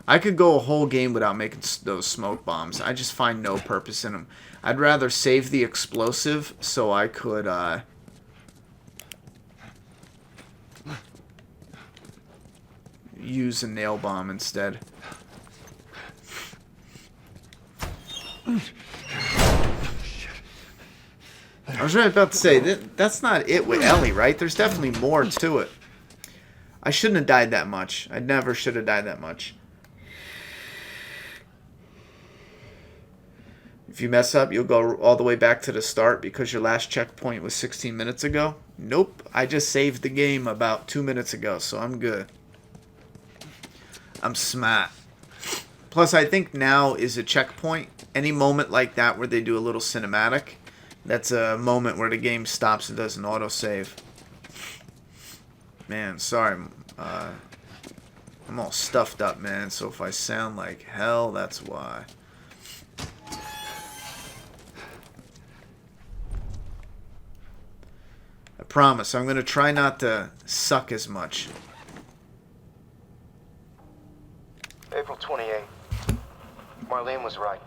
I could go a whole game without making those smoke bombs. I just find no purpose in them. I'd rather save the explosive so I could use a nail bomb instead. I was right about to say, that's not it with Ellie, right? There's definitely more to it. I shouldn't have died that much. I never should have died that much. If you mess up, you'll go all the way back to the start because your last checkpoint was 16 minutes ago. Nope, I just saved the game about 2 minutes ago, so I'm good. I'm smart. Plus, I think now is a checkpoint. Any moment like that where they do a little cinematic, that's a moment where the game stops and does an autosave. Man, sorry. I'm all stuffed up, man, so if I sound like hell, that's why. I promise, I'm going to try not to suck as much. April 28th. Marlene was right.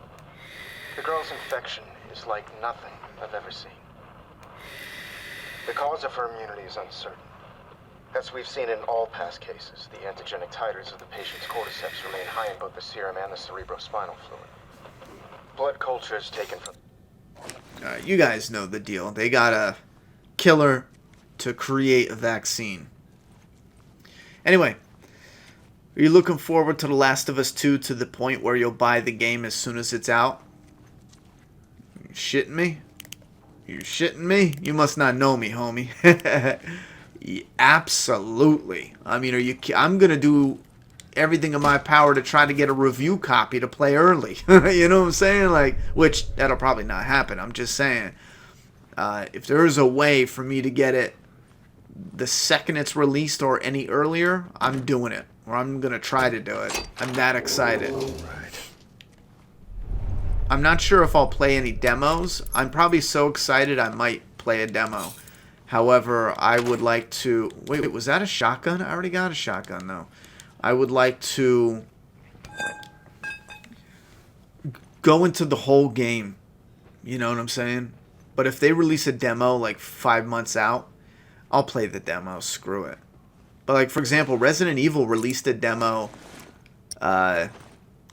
The girl's infection is like nothing I've ever seen. The cause of her immunity is uncertain. As we've seen in all past cases, the antigenic titers of the patient's cordyceps remain high in both the serum and the cerebrospinal fluid. Blood culture is taken from... You guys know the deal. They got a killer to create a vaccine. Anyway, are you looking forward to The Last of Us 2 to the point where you'll buy the game as soon as it's out? You shitting me? You shitting me? You must not know me, homie. Yeah, absolutely. I mean, I'm going to do everything in my power to try to get a review copy to play early. You know what I'm saying? Like, which, that'll probably not happen. I'm just saying. If there is a way for me to get it the second it's released or any earlier, I'm doing it. Or I'm going to try to do it. I'm that excited. I'm not sure if I'll play any demos. I'm probably so excited I might play a demo. However, I would like to... Wait, was that a shotgun? I already got a shotgun, though. I would like to go into the whole game. You know what I'm saying? But if they release a demo like 5 months out, I'll play the demo. Screw it. But like, for example, Resident Evil released a demo...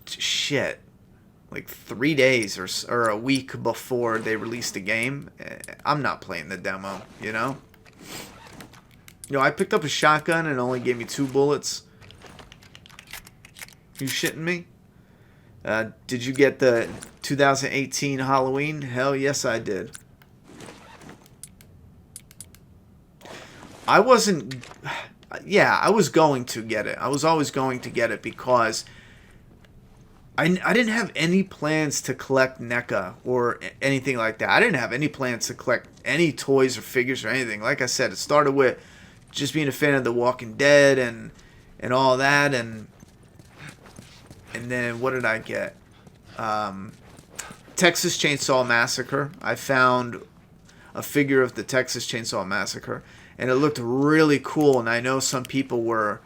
shit. Like 3 days or a week before they released the game. I'm not playing the demo, you know? You know, I picked up a shotgun and it only gave me 2 bullets. You shitting me? Did you get the 2018 Halloween? Hell yes, I did. I wasn't... Yeah, I was going to get it. I was always going to get it because... I didn't have any plans to collect NECA or anything like that. I didn't have any plans to collect any toys or figures or anything. Like I said, it started with just being a fan of The Walking Dead and all that. And then what did I get? Texas Chainsaw Massacre. I found a figure of the Texas Chainsaw Massacre. And it looked really cool. And I know some people were...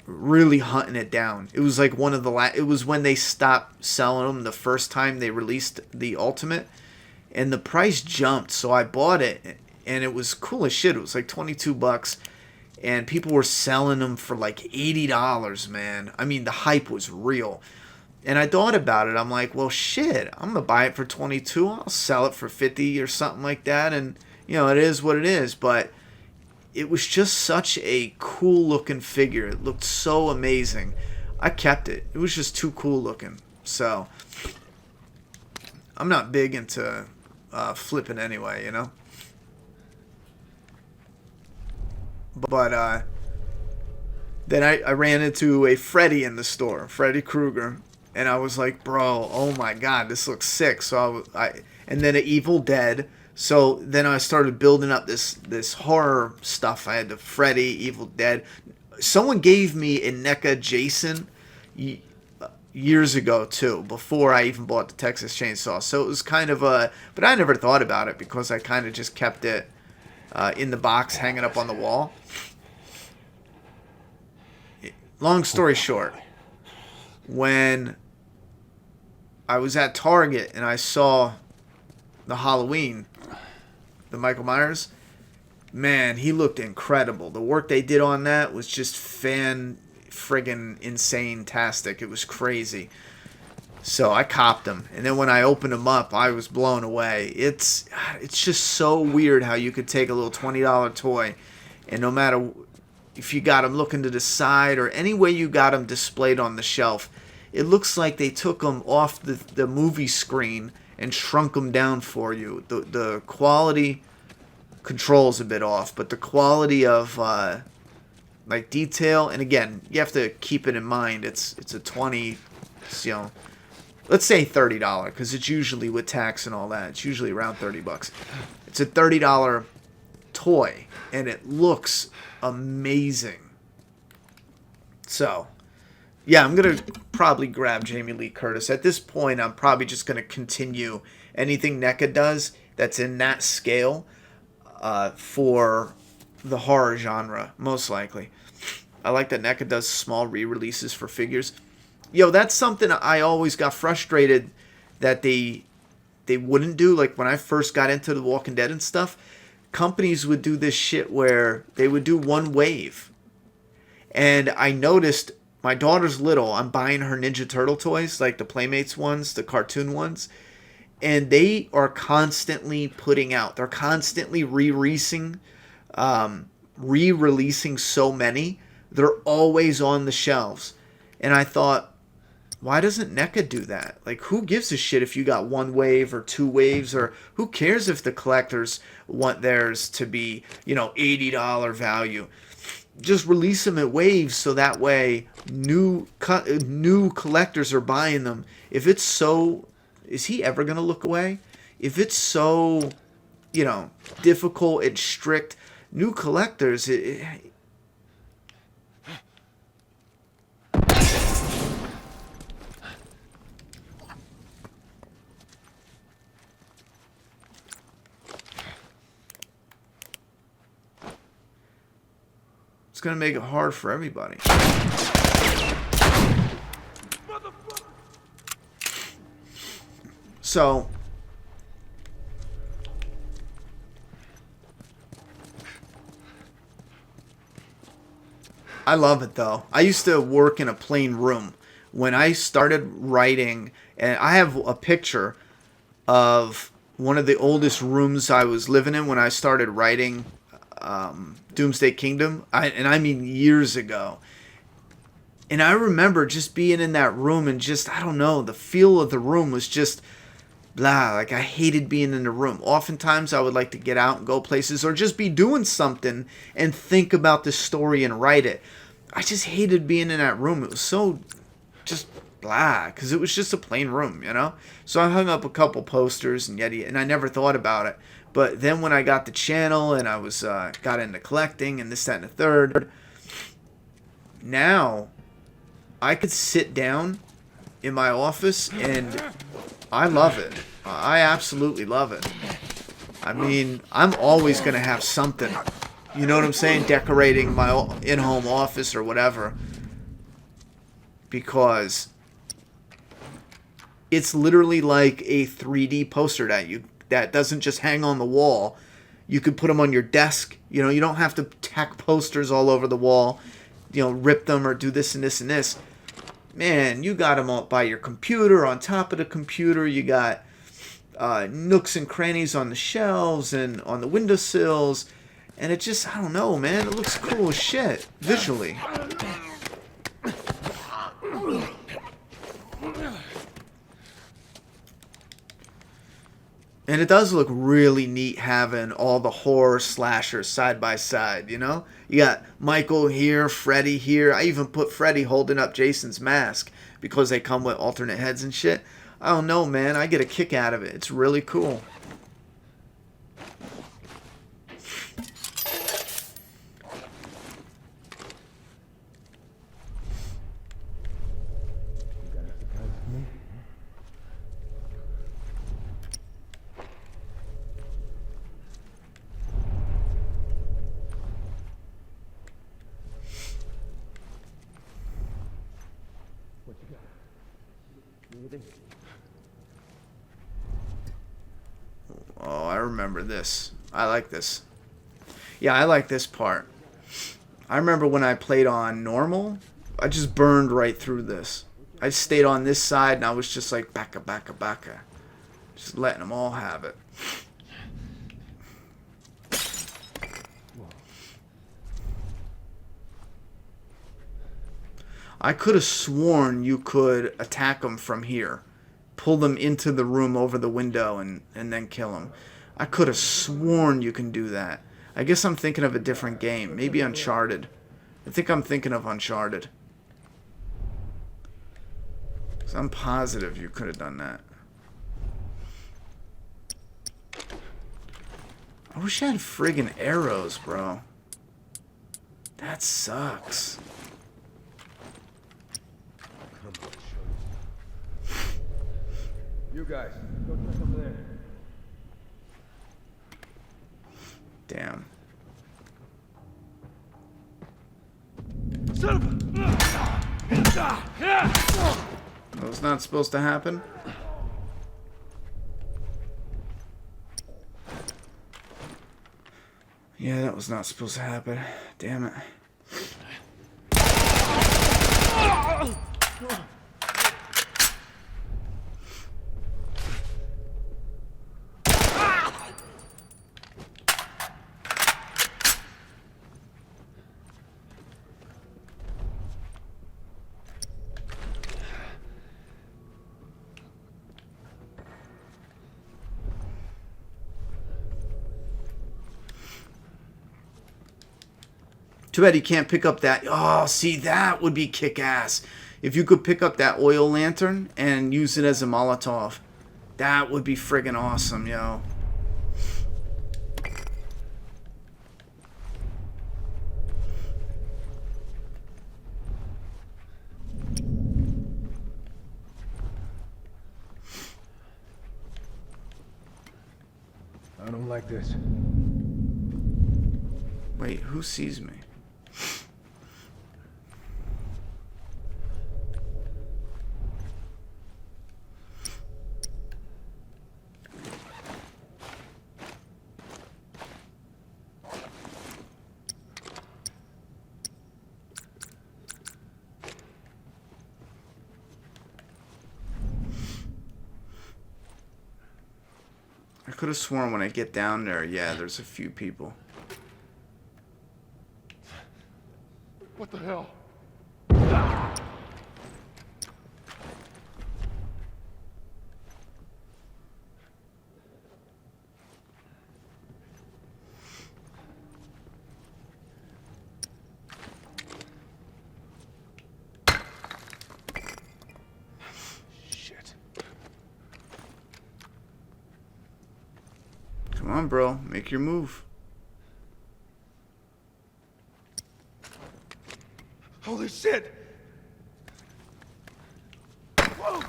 really hunting it down. It was like one of the it was when they stopped selling them the first time they released the Ultimate, and the price jumped, so I bought it, and it was cool as shit. It was like $22, and people were selling them for like $80, man. I mean, the hype was real. And I thought about it. I'm like, well, shit, I'm gonna buy it for $22. I'll sell it for $50 or something like that, and you know, it is what it is. But it was just such a cool looking figure. It looked so amazing. I kept it. It was just too cool looking. So, I'm not big into flipping anyway, you know? But, then I ran into a Freddy in the store. Freddy Krueger. And I was like, bro, oh my god, this looks sick. So and then an Evil Dead. So then I started building up this horror stuff. I had the Freddy, Evil Dead. Someone gave me a NECA Jason years ago too, before I even bought the Texas Chainsaw. So it was kind of a... But I never thought about it because I kind of just kept it in the box hanging up on the wall. Long story short, when I was at Target and I saw the Halloween... the Michael Myers, man, he looked incredible. The work they did on that was just friggin' insane-tastic. It was crazy. So I copped them, and then when I opened them up, I was blown away. It's just so weird how you could take a little $20 toy, and no matter if you got them looking to the side or any way you got them displayed on the shelf, it looks like they took them off the movie screen and shrunk them down for you. The quality control's a bit off, but the quality of like detail, and again, you have to keep it in mind. It's a 20, you know, let's say $30, because it's usually with tax and all that. It's usually around $30. It's a $30 toy, and it looks amazing. So, yeah, I'm going to probably grab Jamie Lee Curtis. At this point, I'm probably just going to continue anything NECA does that's in that scale for the horror genre, most likely. I like that NECA does small re-releases for figures. Yo, that's something I always got frustrated that they wouldn't do. Like, when I first got into The Walking Dead and stuff, companies would do this shit where they would do one wave. And I noticed... my daughter's little. I'm buying her Ninja Turtle toys, like the Playmates ones, the cartoon ones. And they are constantly putting out. They're constantly re-releasing so many. They're always on the shelves. And I thought, why doesn't NECA do that? Like, who gives a shit if you got one wave or two waves? Or who cares if the collectors want theirs to be, you know, $80 value? Just release them at waves so that way new collectors are buying them. If it's so... is he ever going to look away? If it's so you know, difficult and strict. New collectors, it's going to make it hard for everybody. So, I love it though. I used to work in a plain room when I started writing, and I have a picture of one of the oldest rooms I was living in when I started writing Doomsday Kingdom, and I mean years ago. And I remember just being in that room and just, I don't know, the feel of the room was just blah. Like, I hated being in the room. Oftentimes I would like to get out and go places or just be doing something and think about the story and write it. I just hated being in that room. It was so just blah, because it was just a plain room, you know? So I hung up a couple posters and and I never thought about it. But then when I got the channel and I was got into collecting and this, that, and the third, now I could sit down in my office and I love it. I absolutely love it. I mean, I'm always going to have something. You know what I'm saying? Decorating my in-home office or whatever. Because it's literally like a 3D poster that doesn't just hang on the wall. You could put them on your desk. You know, you don't have to tack posters all over the wall. You know, rip them or do this and this and this. Man, you got them all by your computer, on top of the computer. You got nooks and crannies on the shelves and on the windowsills. And it just, I don't know, man. It looks cool as shit, visually. And it does look really neat having all the horror slashers side by side, you know? You got Michael here, Freddy here. I even put Freddy holding up Jason's mask because they come with alternate heads and shit. I don't know, man. I get a kick out of it. It's really cool. Oh, I remember this. I like this. Yeah, I like this part. I remember when I played on normal, I just burned right through this. I stayed on this side and I was just like baka baka baka. Just letting them all have it. I could have sworn you could attack them from here. Pull them into the room over the window and then kill them. I could have sworn you can do that. I guess I'm thinking of a different game. Maybe Uncharted. I think I'm thinking of Uncharted. 'Cause I'm positive you could have done that. I wish I had friggin' arrows, bro. That sucks. You guys, go check over there. Damn. That was not supposed to happen. Yeah, that was not supposed to happen. Damn it. Too bad you can't pick up that. Oh, see, that would be kick-ass. If you could pick up that oil lantern and use it as a Molotov. That would be friggin' awesome, yo. like this. Wait, who sees me? I could have sworn when I get down there, yeah, there's a few people. What the hell? Shit. Come on, bro. Make your move. Holy shit! Whoa!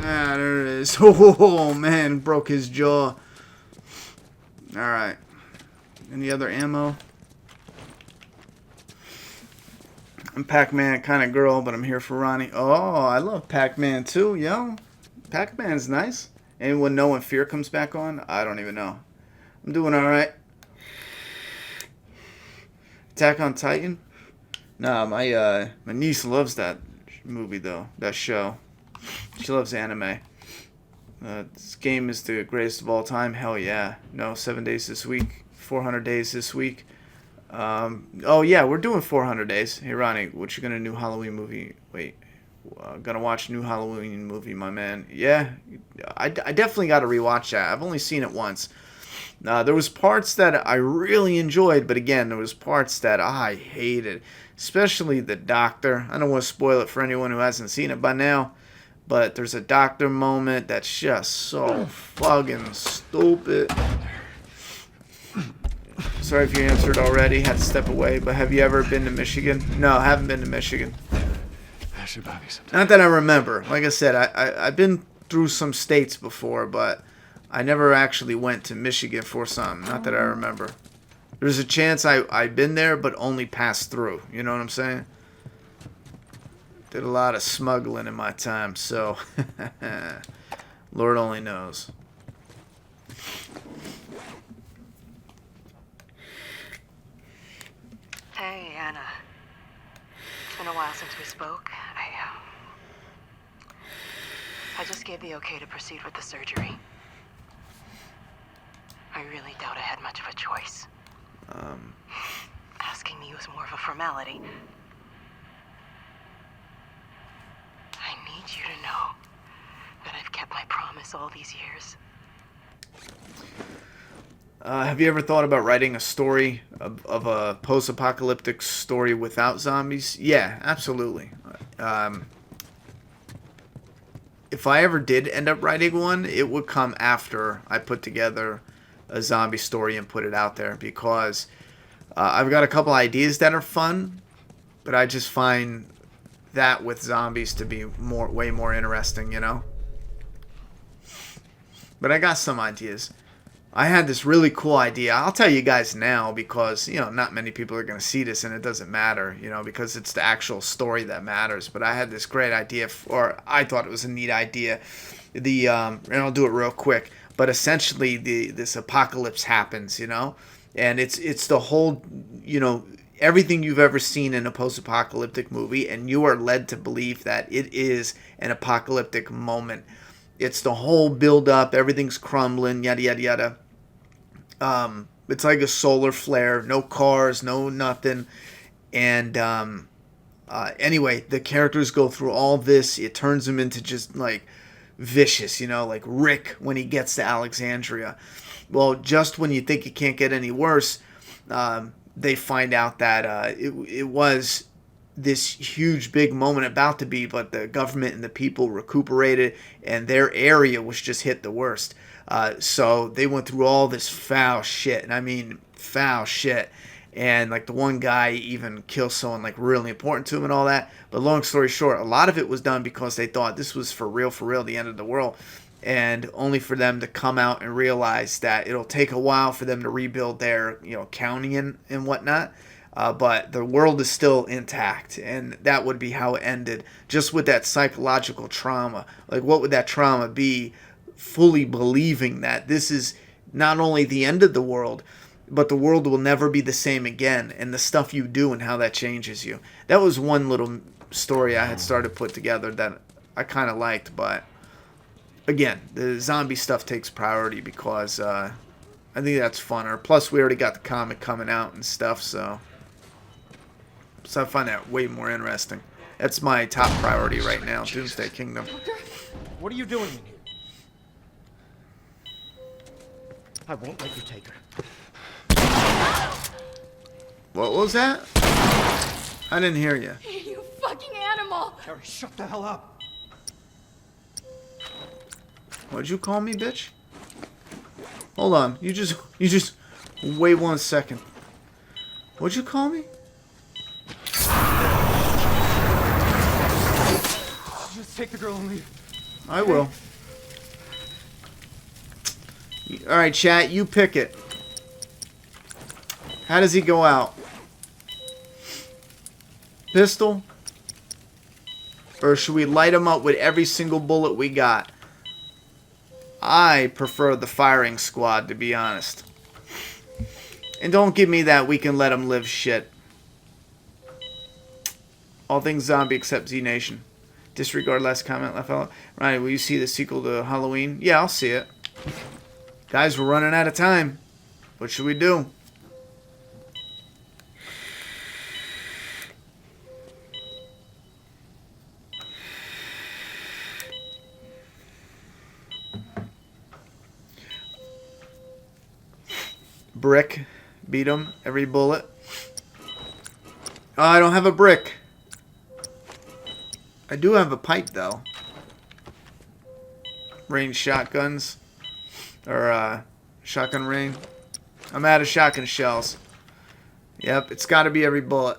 Ah, there it is. Oh, man. Broke his jaw. Alright. Any other ammo? I'm Pac-Man kind of girl, but I'm here for Ronnie. Oh, I love Pac-Man too, yo. Pac-Man's nice. Anyone know when Fear comes back on? I don't even know. I'm doing alright. Attack on Titan? Nah, my niece loves that movie though. That show. She loves anime. This game is the greatest of all time. Hell yeah. No, 7 days this week. 400 days this week. Oh yeah, we're doing 400 days. Hey Ronnie, what you gonna new Halloween movie? Wait, gonna watch new Halloween movie, my man. Yeah, I definitely got to rewatch that. I've only seen it once. There was parts that I really enjoyed, but again, there was parts that I hated, especially the doctor. I don't want to spoil it for anyone who hasn't seen it by now, but there's a doctor moment that's just so fucking stupid. Sorry if you answered already, had to step away, but have you ever been to Michigan? No, I haven't been to Michigan. That should bother you sometime. Not that I remember. Like I said, I've been through some states before, but I never actually went to Michigan for something. Not that I remember. There's a chance I've been there, but only passed through. You know what I'm saying? Did a lot of smuggling in my time, so Lord only knows. Hey, Anna. It's been a while since we spoke. I just gave the okay to proceed with the surgery. I really doubt I had much of a choice. Asking me was more of a formality. I need you to know that I've kept my promise all these years. Have you ever thought about writing a story of a post-apocalyptic story without zombies? Yeah, absolutely. If I ever did end up writing one, it would come after I put together a zombie story and put it out there, because I've got a couple ideas that are fun, but I just find that with zombies to be way more interesting, you know? But I got some ideas. I had this really cool idea. I'll tell you guys now because, you know, not many people are going to see this and it doesn't matter, you know, because it's the actual story that matters. But I had this great idea, or I thought it was a neat idea. And I'll do it real quick. But essentially, this apocalypse happens, you know, and it's the whole, you know, everything you've ever seen in a post-apocalyptic movie, and you are led to believe that it is an apocalyptic moment. It's the whole build-up, everything's crumbling, yada, yada, yada. It's like a solar flare, no cars, no nothing. And anyway, the characters go through all this. It turns them into just, like, vicious, you know, like Rick when he gets to Alexandria. Well, just when you think it can't get any worse, they find out that it was this huge big moment about to be, but the government and the people recuperated and their area was just hit the worst. So they went through all this foul shit, and I mean foul shit. And like the one guy even kills someone like really important to him and all that. But long story short, a lot of it was done because they thought this was for real, the end of the world. and only for them to come out and realize that it'll take a while for them to rebuild their, county and whatnot. But the world is still intact, and that would be how it ended, just with that psychological trauma. Like, what would that trauma be? Fully believing that this is not only the end of the world, but the world will never be the same again, and the stuff you do and how that changes you. That was one little story I had started to put together that I kind of liked, but again, the zombie stuff takes priority because I think that's funner. Plus, we already got the comic coming out and stuff, so I find that way more interesting. That's my top priority right now, Doomsday Kingdom. What are you doing in here? I won't let you take her. What was that? I didn't hear you. You fucking animal! Harry, shut the hell up. What'd you call me, bitch? Hold on. You just wait 1 second. What'd you call me? Just take the girl and leave. I will. Alright, chat, you pick it. How does he go out? Pistol? Or should we light him up with every single bullet we got? I prefer the firing squad, to be honest. And don't give me that we can let him live shit. All things zombie except Z Nation. Disregard last comment left out. Ronny, will you see the sequel to Halloween? Yeah, I'll see it. Guys, we're running out of time. What should we do? Brick. Beat him. Every bullet. Oh, I don't have a brick. I do have a pipe, though. Range shotguns. Or, shotgun rain. I'm out of shotgun shells. Yep, it's got to be every bullet.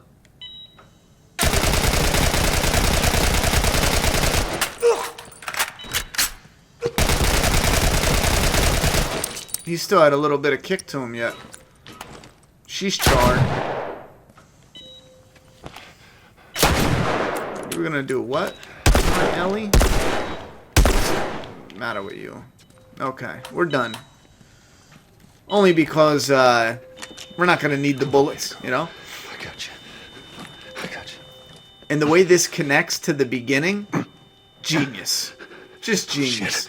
He still had a little bit of kick to him yet. She's charred. We're gonna do what? Ellie? What's the matter with you? Okay, we're done. Only because we're not gonna need the bullets, you know? I got you. I got you. And the way this connects to the beginning, genius. Just genius.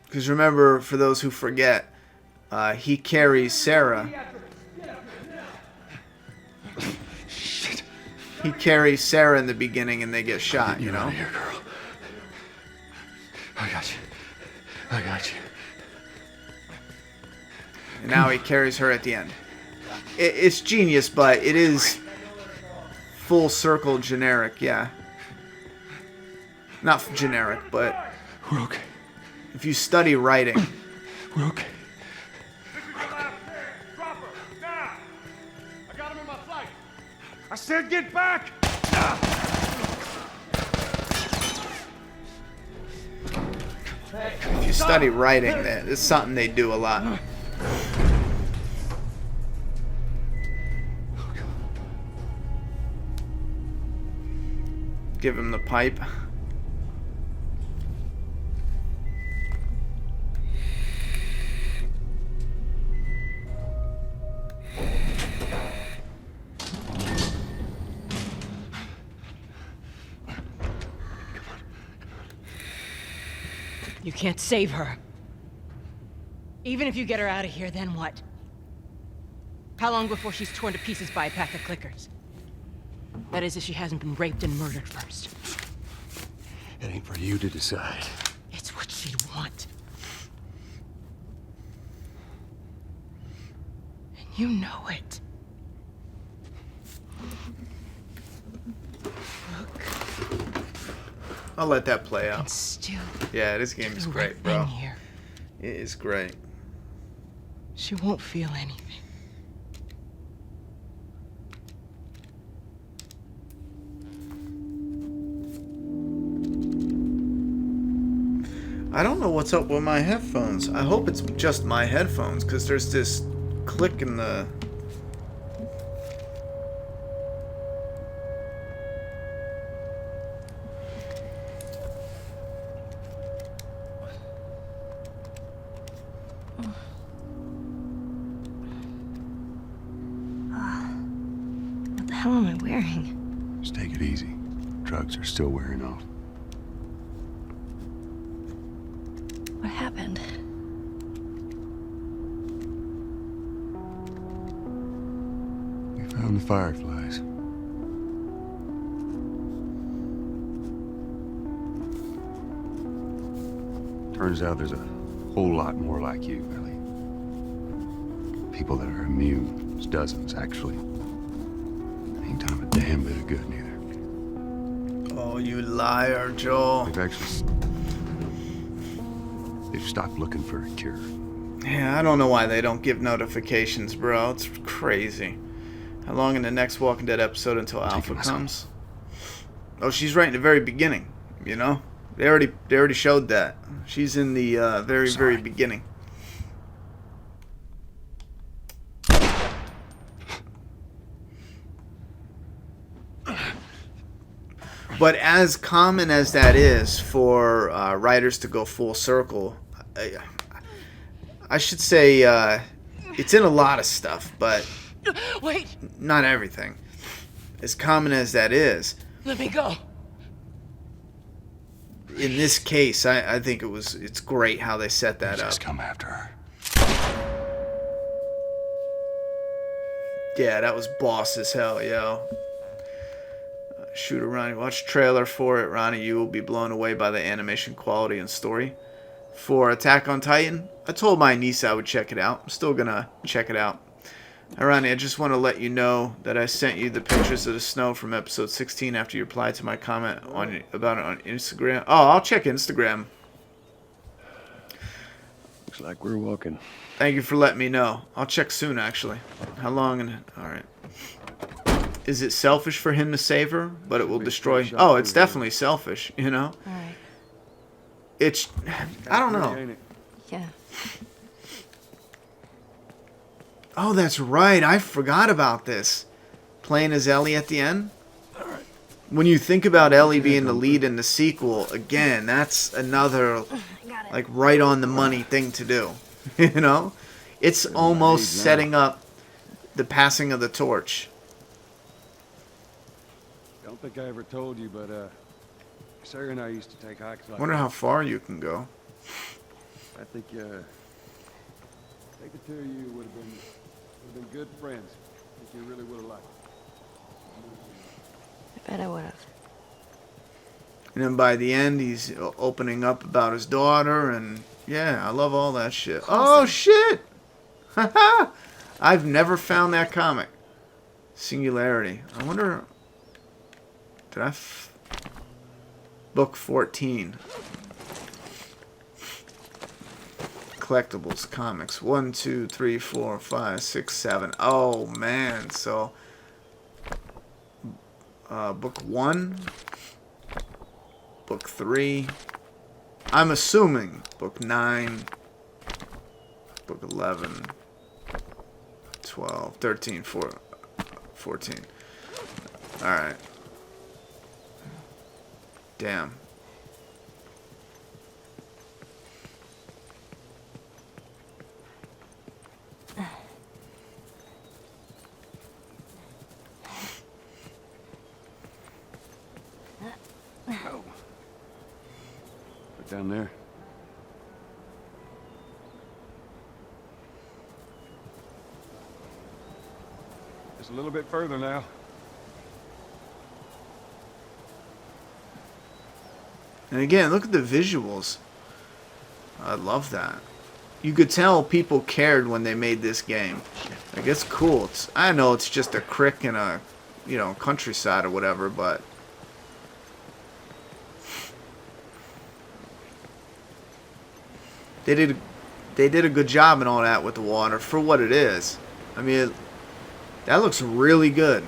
Because remember, for those who forget, he carries Sarah. Shit. He carries Sarah in the beginning and they get shot, you know? Out of here, girl. I got you. I got you. And now he carries her at the end. It's genius, but it is full circle generic, yeah. Not generic, but We're okay. if you study writing, We're okay. Drop her! Now! I got him in my sight! I said get back! if you study writing, that it's something they do a lot. Give him the pipe. You can't save her. Even if you get her out of here, then what? How long before she's torn to pieces by a pack of clickers? That is, if she hasn't been raped and murdered first. It ain't for you to decide. It's what she'd want. And you know it. I'll let that play And out. still, Yeah, this game is do the great, right bro. thing here. It is great. She won't feel anything. I don't know what's up with my headphones. I hope it's just my headphones, because there's this click in the... What the hell am I wearing? Just take it easy. Drugs are still wearing off. What happened? We found the fireflies. Turns out there's a whole lot more like you, Ellie. People that are immune. There's dozens, actually. Ain't done 'em a damn bit of good, neither. Oh, you liar, Joel. They've stopped looking for a cure. Yeah, I don't know why they don't give notifications, bro. It's crazy. How long in the next Walking Dead episode until Alpha comes? Oh, she's right in the very beginning, you know? They already showed that. She's in the very beginning. But as common as that is for writers to go full circle, I should say it's in a lot of stuff, but Wait! not everything. As common as that is, Let me go. in this case, I think it's great how they set that up. Just come after her. Yeah, that was boss as hell, yo. Shooter Ronny. Watch trailer for it, Ronny. You will be blown away by the animation quality and story. For Attack on Titan, I told my niece I would check it out. I'm still gonna check it out. Ronny, I just want to let you know that I sent you the pictures of the snow from episode 16 after you replied to my comment about it on Instagram. Oh, I'll check Instagram. Looks like we're walking. Thank you for letting me know. I'll check soon, actually. How long? Alright. Is it selfish for him to save her, but it will destroy... Oh, it's definitely selfish, you know? Alright. It's... I don't know. Yeah. Oh, that's right. I forgot about this. Playing as Ellie at the end? When you think about Ellie being the lead in the sequel, again, that's another, like, right on the money thing to do. You know? It's almost setting up the passing of the torch. Don't think I ever told you, but Sarah and I used to take hikes like I wonder how far you can go. I think the two of you would have been good friends. I think you really would have liked it. I bet I would have. And then by the end, he's opening up about his daughter, and yeah, I love all that shit. Oh, shit! Haha! I've never found that comic. Singularity. I wonder... Did I... Book 14. Collectibles, comics. 1, 2, 3, 4, 5, 6, 7. Oh, man. So... book 1... Book 3. I'm assuming book 9. Book 11. 12. 13. 14. Alright. Damn. But down there. Just a little bit further now. And again, look at the visuals. I love that. You could tell people cared when they made this game. Like, it's cool. I know it's just a crick in a, you know, countryside or whatever, but... They did a good job and all that with the water for what it is. I mean, that looks really good.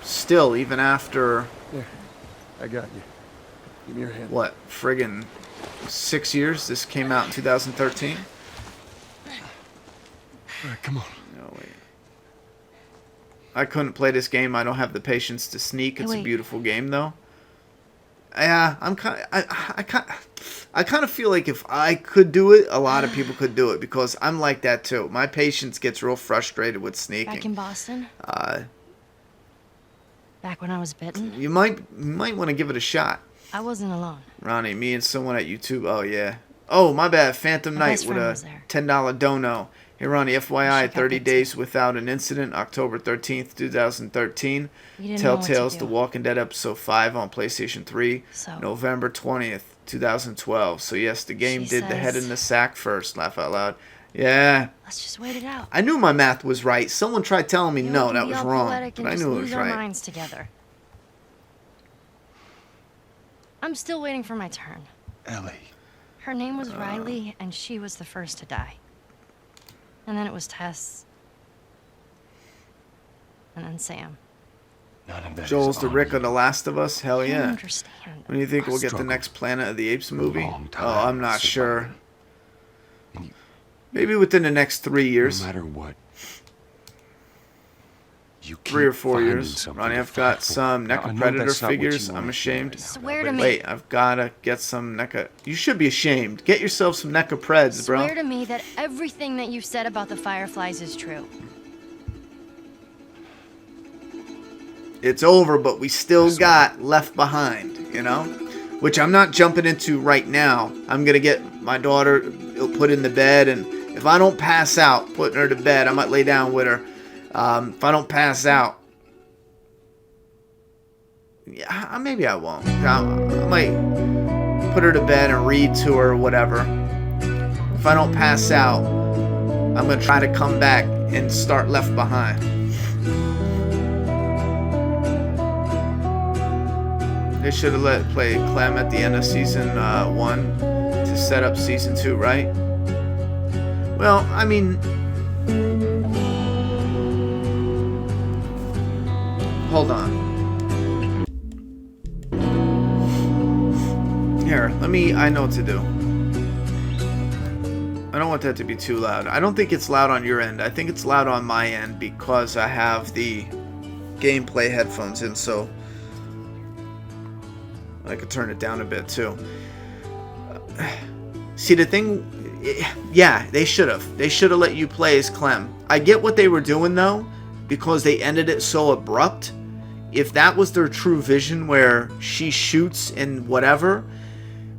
Still, even after... There. I got you. Give me your hand. what, friggin' 6 years? This came out in 2013? All right, come on. No, wait. I couldn't play this game. I don't have the patience to sneak. It's a wait. beautiful game, though. Yeah, I kind of feel like if I could do it, a lot of people could do it because I'm like that too. My patience gets real frustrated with sneaking. Back in Boston? Back when I was bitten? You might want to give it a shot. I wasn't alone. Ronnie, me and someone at YouTube. Oh, yeah. Oh, my bad. Phantom My Knight best with friend a was there. $10 dono. Hey, Ronnie, FYI, She got 30 good days without an incident, October 13th, 2013. You didn't know what to Telltale's do. The Walking Dead Episode 5 on PlayStation 3, So? November 20th, 2012. So, yes, the game She did the head says- in the sack first. Laugh out loud. Yeah. Let's just wait it out. I knew my math was right. Someone tried telling me You no, can that be was all wrong. poetic But and I just knew it lose was our right. minds together. I'm still waiting for my turn. Ellie. Her name was Riley, and she was the first to die. And then it was Tess. And then Sam. None of that Joel's is the on Rick you. of The Last of Us? Hell I don't yeah. understand. When do you think I we'll get the struggled next Planet of the Apes movie? long Oh, time I'm not sure. surviving. And you, Maybe within the next 3 years. no matter what, you 3 or keep 4 finding years. something Ronnie, to I've got fight for. some Now, I NECA know Predator that's not what you figures. wanna I'm hear ashamed. right now, Swear but to me. Wait, I've gotta get some NECA. You should be ashamed. Get yourself some NECA Preds, bro. Swear to me that everything that you've said about the Fireflies is true. It's over, but we still got Left Behind, you know? Which I'm not jumping into right now. I'm gonna get my daughter put in the bed, and if I don't pass out putting her to bed, I might lay down with her. If I don't pass out, yeah, maybe I won't. I might put her to bed and read to her or whatever. If I don't pass out, I'm gonna try to come back and start Left Behind. They should have let play Clem at the end of season 1 to set up season 2, right? Well, I mean, hold on. Here, I know what to do. I don't want that to be too loud. I don't think it's loud on your end. I think it's loud on my end because I have the gameplay headphones in, so I could turn it down a bit too. See, the thing, yeah, they should have. They should have let you play as Clem. I get what they were doing though, because they ended it so abrupt. If that was their true vision, where she shoots and whatever,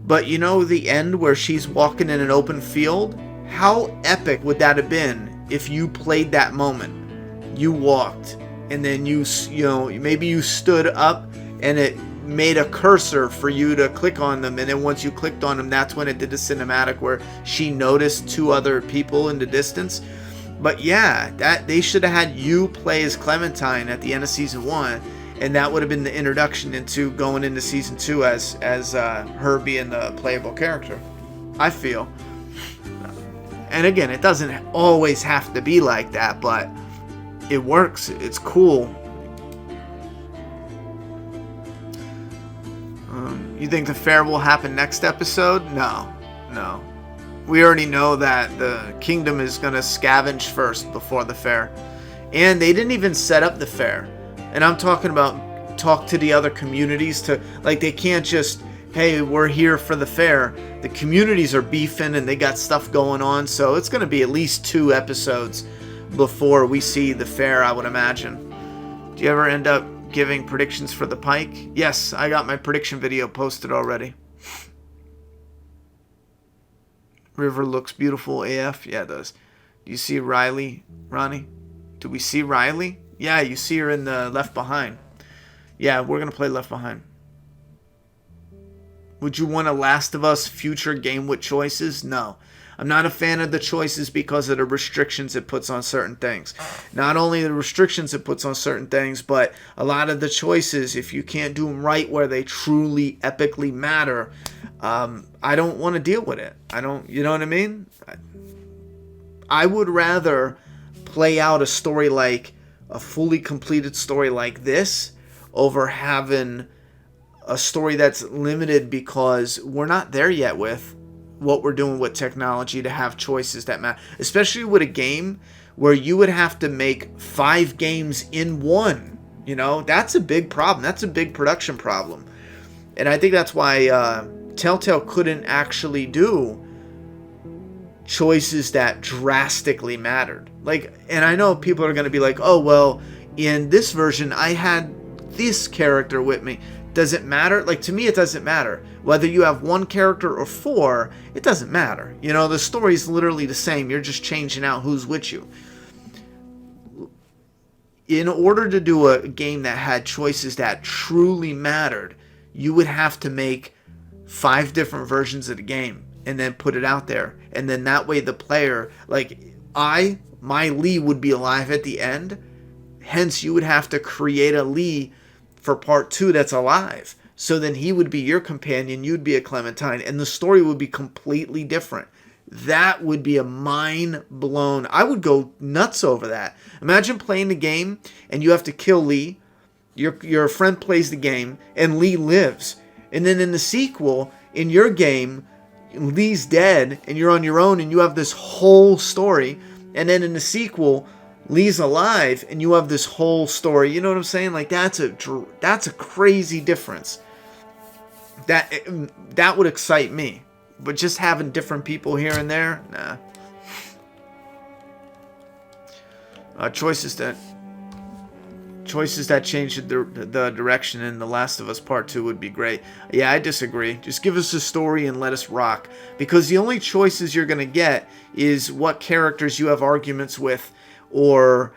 but you know the end where she's walking in an open field, how epic would that have been if you played that moment? You walked, and then you know, maybe you stood up, and it made a cursor for you to click on them, and then once you clicked on them, that's when it did the cinematic where she noticed 2 other people in the distance. But yeah, that they should have had you play as Clementine at the end of season 1, and that would have been the introduction into going into season 2 as her being the playable character, I feel. And again, it doesn't always have to be like that, but it works. It's cool. You think the fair will happen next episode? No. We already know that the kingdom is going to scavenge first before the fair. And they didn't even set up the fair. And I'm talking about talk to the other communities to, like, they can't just, hey, we're here for the fair. The communities are beefing and they got stuff going on. So it's going to be at least 2 episodes before we see the fair, I would imagine. Do you ever end up giving predictions for the Pike? Yes, I got my prediction video posted already. River looks beautiful AF. Yeah, it does. Do you see Riley, Ronnie? Do we see Riley? Yeah, you see her in the Left Behind. Yeah, we're going to play Left Behind. Would you want a Last of Us future game with choices? No. I'm not a fan of the choices because of the restrictions it puts on certain things. Not only the restrictions it puts on certain things, but a lot of the choices, if you can't do them right where they truly epically matter, I don't want to deal with it. I don't, you know what I mean? I would rather play out a story like a fully completed story like this over having a story that's limited because we're not there yet with what we're doing with technology to have choices that matter. Especially with a game where you would have to make 5 games in one. You know, that's a big problem. That's a big production problem. And I think that's why Telltale couldn't actually do choices that drastically mattered. Like, and I know people are going to be like, oh, well, in this version, I had this character with me. Does it matter? Like, to me, it doesn't matter. Whether you have 1 character or 4, it doesn't matter. You know, the story's literally the same. You're just changing out who's with you. In order to do a game that had choices that truly mattered, you would have to make 5 different versions of the game and then put it out there. And then that way the player, like, my Lee would be alive at the end. Hence, you would have to create a Lee for part 2 that's alive. So then he would be your companion, you'd be a Clementine, and the story would be completely different. That would be a mind blown. I would go nuts over that. Imagine playing the game and you have to kill Lee. Your friend plays the game and Lee lives. And then in the sequel, in your game, Lee's dead and you're on your own and you have this whole story. And then in the sequel, Lee's alive and you have this whole story. You know what I'm saying? Like, that's a crazy difference. That would excite me. But just having different people here and there, nah. Choices that change the direction in The Last of Us Part 2 would be great. Yeah, I disagree. Just give us a story and let us rock. Because the only choices you're going to get is what characters you have arguments with, or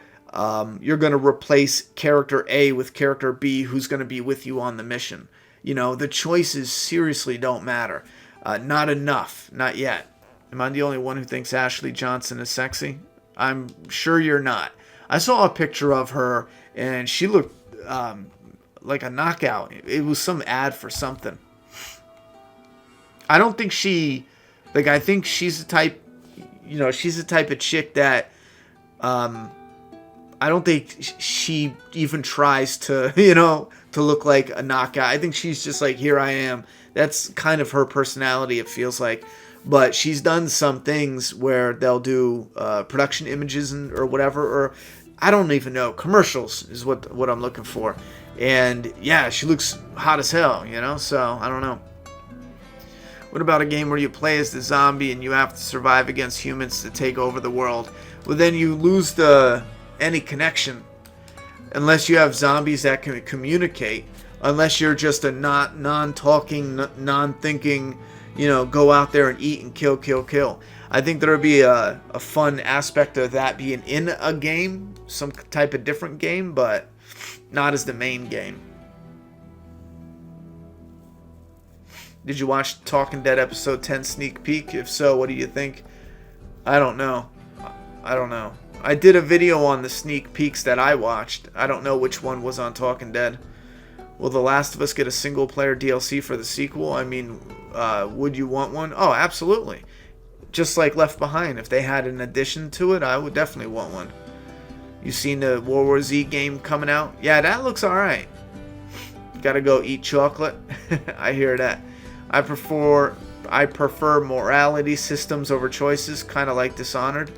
you're going to replace character A with character B who's going to be with you on the mission. You know, the choices seriously don't matter. Not enough. Not yet. Am I the only one who thinks Ashley Johnson is sexy? I'm sure you're not. I saw a picture of her and she looked like a knockout. It was some ad for something. I don't think I think she's the type, you know, she's the type of chick that, I don't think she even tries to, you know, to look like a knockout. I think she's just like, here I am. That's kind of her personality, it feels like. But she's done some things where they'll do production images or whatever, or I don't even know. Commercials is what I'm looking for. And yeah, she looks hot as hell, you know? So, I don't know. What about a game where you play as the zombie and you have to survive against humans to take over the world? Well, then you lose any connection. Unless you have zombies that can communicate. Unless you're just a non-talking, non-thinking, you know, go out there and eat and kill. I think there would be a fun aspect of that being in a game, some type of different game, but not as the main game. Did you watch Talking Dead episode 10 sneak peek? If so, what do you think? I don't know. I did a video on the sneak peeks that I watched. I don't know which one was on Talking Dead. Will The Last of Us get a single-player DLC for the sequel? I mean, would you want one? Oh, absolutely. Just like Left Behind. If they had an addition to it, I would definitely want one. You seen the World War Z game coming out? Yeah, that looks alright. Gotta go eat chocolate. I hear that. I prefer morality systems over choices, kind of like Dishonored.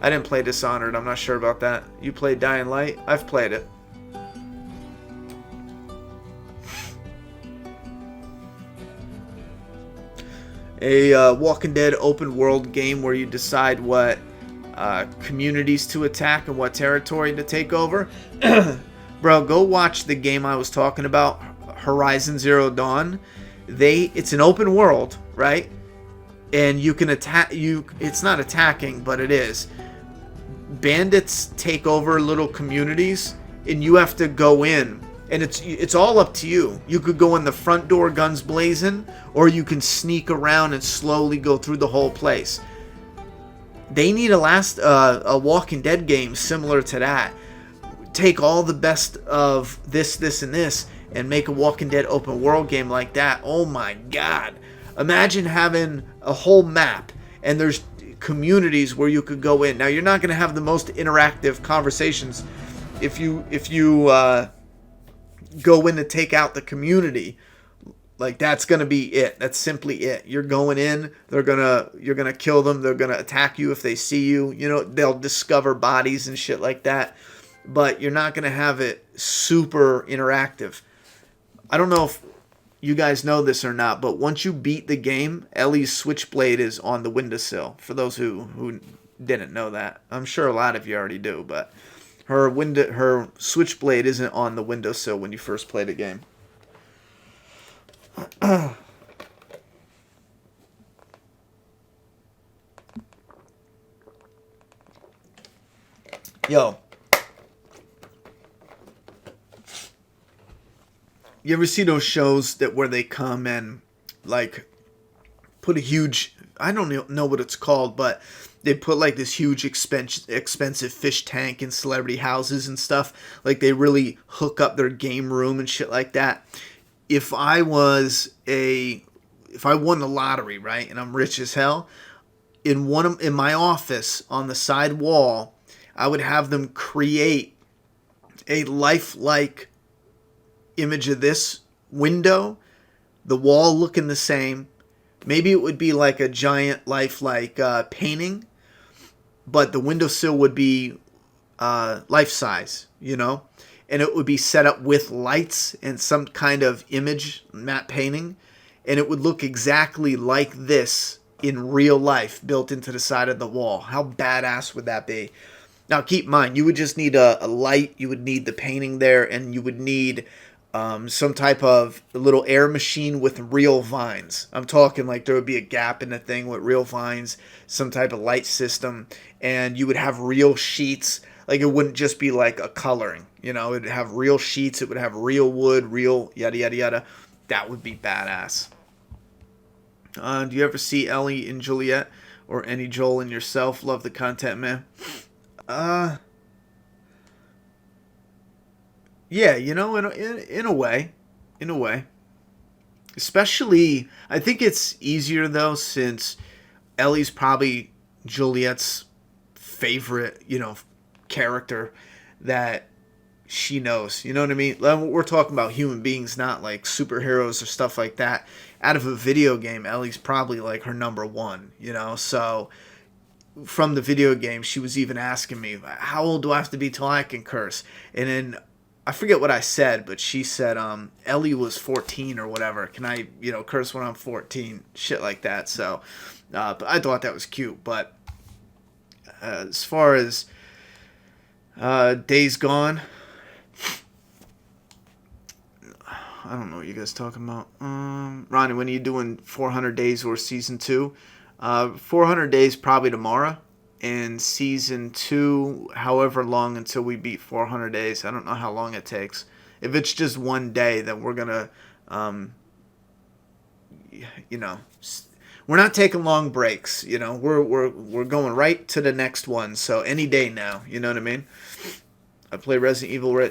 I didn't play Dishonored. I'm not sure about that. You played Dying Light? I've played it. A Walking Dead open world game where you decide what communities to attack and what territory to take over. Bro, go watch the game I was talking about, Horizon Zero Dawn. It's an open world, right? And you can attack. It's not attacking, but it is. Bandits take over little communities, and you have to go in. And it's all up to you. You could go in the front door guns blazing, or you can sneak around and slowly go through the whole place. They need a Walking Dead game similar to that. Take all the best of this, and this, and make a Walking Dead open world game like that. Oh my God. Imagine having a whole map, and there's communities where you could go in. Now, you're not going to have the most interactive conversations if you go in to take out the community, Like, that's gonna be it. That's simply it. You're going in. You're gonna kill them. They're gonna attack you if they see you. You know, they'll discover bodies and shit like that. But you're not gonna have it super interactive. I don't know if you guys know this or not, but once you beat the game, Ellie's switchblade is on the windowsill. For those who didn't know that, I'm sure a lot of you already do, but her switchblade isn't on the windowsill when you first play the game. Yo, you ever see those shows that where they come and like put a huge, I don't know what it's called, but they put like this huge expensive fish tank in celebrity houses and stuff. Like they really hook up their game room and shit like that. If I won the lottery, right, and I'm rich as hell, in my office on the side wall, I would have them create a lifelike image of this window, the wall looking the same. Maybe it would be like a giant lifelike painting, but the windowsill would be life size, you know, and it would be set up with lights and some kind of image matte painting, and it would look exactly like this in real life built into the side of the wall. How badass would that be? Now keep in mind, you would just need a light, you would need the painting there, and you would need some type of little air machine with real vines. I'm talking like there would be a gap in the thing with real vines, some type of light system, and you would have real sheets. Like it wouldn't just be like a coloring, you know, it would have real sheets, it would have real wood, real yada yada yada. That would be badass. Do you ever see Ellie and Juliet or any Joel and yourself? Love the content, man. Yeah, you know, in a way. Especially, I think it's easier though, since Ellie's probably Juliet's favorite, you know, character that she knows. You know what I mean? We're talking about human beings, not like superheroes or stuff like that. Out of a video game, Ellie's probably like her number one, you know? So from the video game, she was even asking me, how old do I have to be till I can curse? And then I forget what I said, but she said, Ellie was 14 or whatever. Can I, you know, curse when I'm 14? Shit like that. So, but I thought that was cute. But as far as Days Gone, I don't know what you guys talking about. Ronnie, when are you doing 400 Days or Season 2? 400 Days probably tomorrow. And Season 2, however long until we beat 400 Days. I don't know how long it takes. If it's just one day, then we're going to, you know, we're not taking long breaks. You know, we're going right to the next one. So any day now, you know what I mean? I play Resident Evil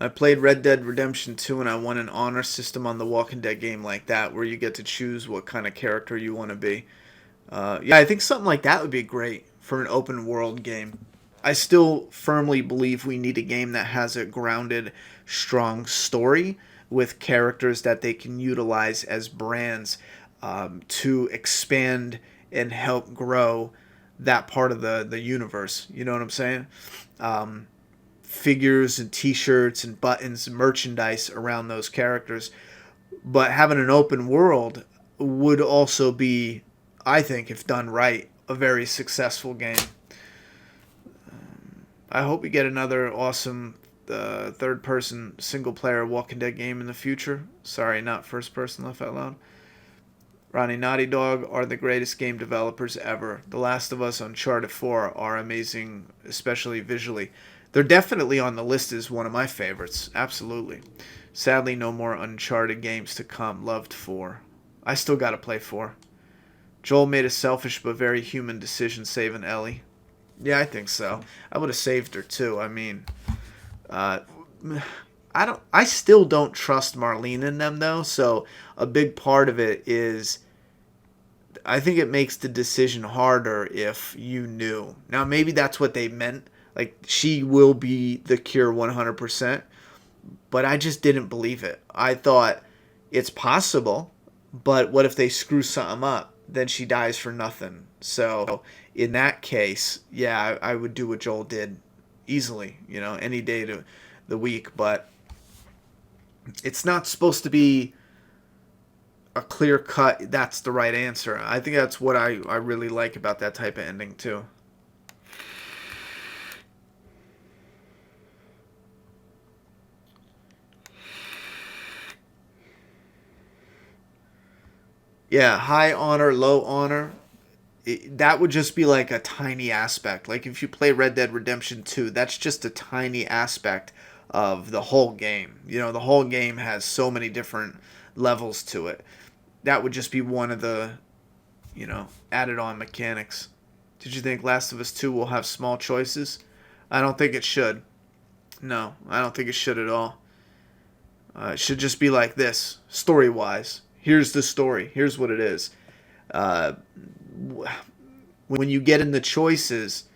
I played Red Dead Redemption 2 and I won an honor system on the Walking Dead game like that, where you get to choose what kind of character you want to be. Yeah, I think something like that would be great for an open world game. I still firmly believe we need a game that has a grounded, strong story with characters that they can utilize as brands to expand and help grow that part of the universe. You know what I'm saying? Figures and t-shirts and buttons and merchandise around those characters. But having an open world would also be, I think, if done right, a very successful game. I hope we get another awesome third-person single-player Walking Dead game in the future. Sorry, not first-person, laugh out loud. Ronnie, Naughty Dog are the greatest game developers ever. The Last of Us, Uncharted 4 are amazing, especially visually. They're definitely on the list as one of my favorites. Absolutely. Sadly, no more Uncharted games to come. Loved 4. I still gotta play 4. Joel made a selfish but very human decision saving Ellie. Yeah, I think so. I would have saved her too. I mean, I still don't trust Marlene in them though. So a big part of it is, I think it makes the decision harder if you knew. Now maybe that's what they meant. Like, she will be the cure 100%. but I just didn't believe it. I thought it's possible, but what if they screw something up? Then she dies for nothing. So in that case, yeah, I would do what Joel did easily, any day to the week. But it's not supposed to be a clear cut, that's the right answer. I think that's what I really like about that type of ending too. Yeah, high honor, low honor. That would just be like a tiny aspect. Like if you play Red Dead Redemption 2, that's just a tiny aspect of the whole game. The whole game has so many different levels to it. That would just be one of the, added on mechanics. Did you think Last of Us 2 will have small choices? I don't think it should. No, I don't think it should at all. It should just be like this, story-wise. Here's the story. Here's what it is. When you get into choices,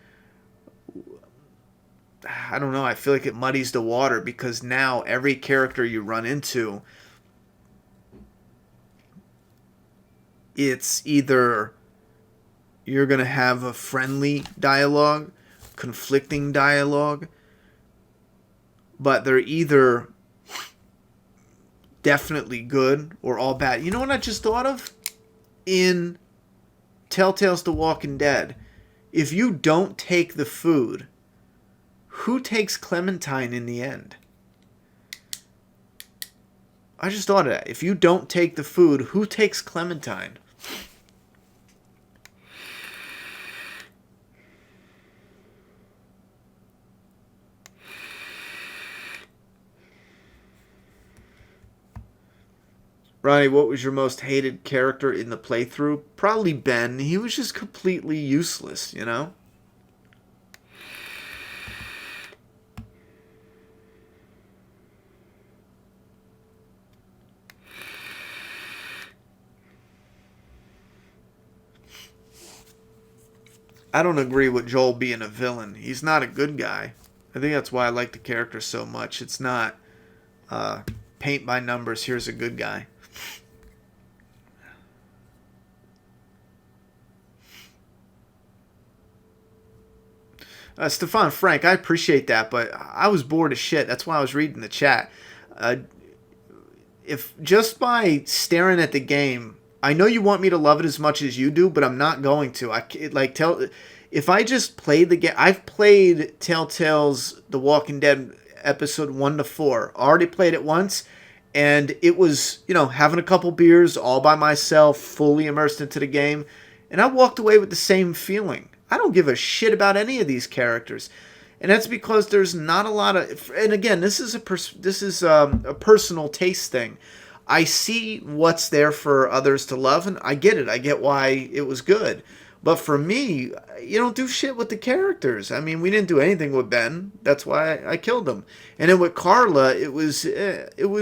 I don't know, I feel like it muddies the water because now every character you run into, it's either you're going to have a friendly dialogue, conflicting dialogue, but they're either definitely good or all bad. You know what I just thought of? In Telltale's The Walking Dead, if you don't take the food, who takes Clementine in the end? I just thought of that. If you don't take the food, who takes Clementine? Ronnie, what was your most hated character in the playthrough? Probably Ben. He was just completely useless, I don't agree with Joel being a villain. He's not a good guy. I think that's why I like the character so much. It's not paint by numbers, here's a good guy. Stefan Frank, I appreciate that, but I was bored as shit. That's why I was reading the chat. If just by staring at the game, I know you want me to love it as much as you do, but I'm not going to. If I just played the game, I've played Telltale's The Walking Dead episode 1 to 4. Already played it once, and it was, having a couple beers all by myself, fully immersed into the game, and I walked away with the same feeling. I don't give a shit about any of these characters, and that's because there's not a lot of. And again, this is a personal taste thing. I see what's there for others to love, and I get it. I get why it was good, but for me, you don't do shit with the characters. I mean, we didn't do anything with Ben. That's why I killed him. And then with Carla, it was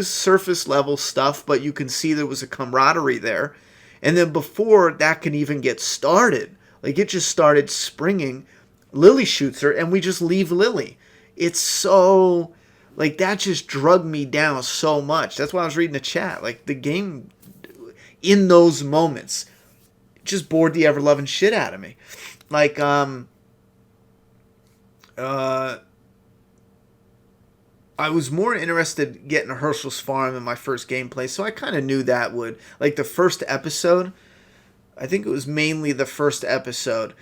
surface level stuff, but you can see there was a camaraderie there. And then before that can even get started. Like, it just started springing. Lily shoots her, and we just leave Lily. It's so... Like, that just drugged me down so much. That's why I was reading the chat. Like, the game, in those moments, just bored the ever-loving shit out of me. Like, I was more interested getting Herschel's Farm in my first gameplay, so I kind of knew that would... Like, the first episode, I think it was mainly the first episode.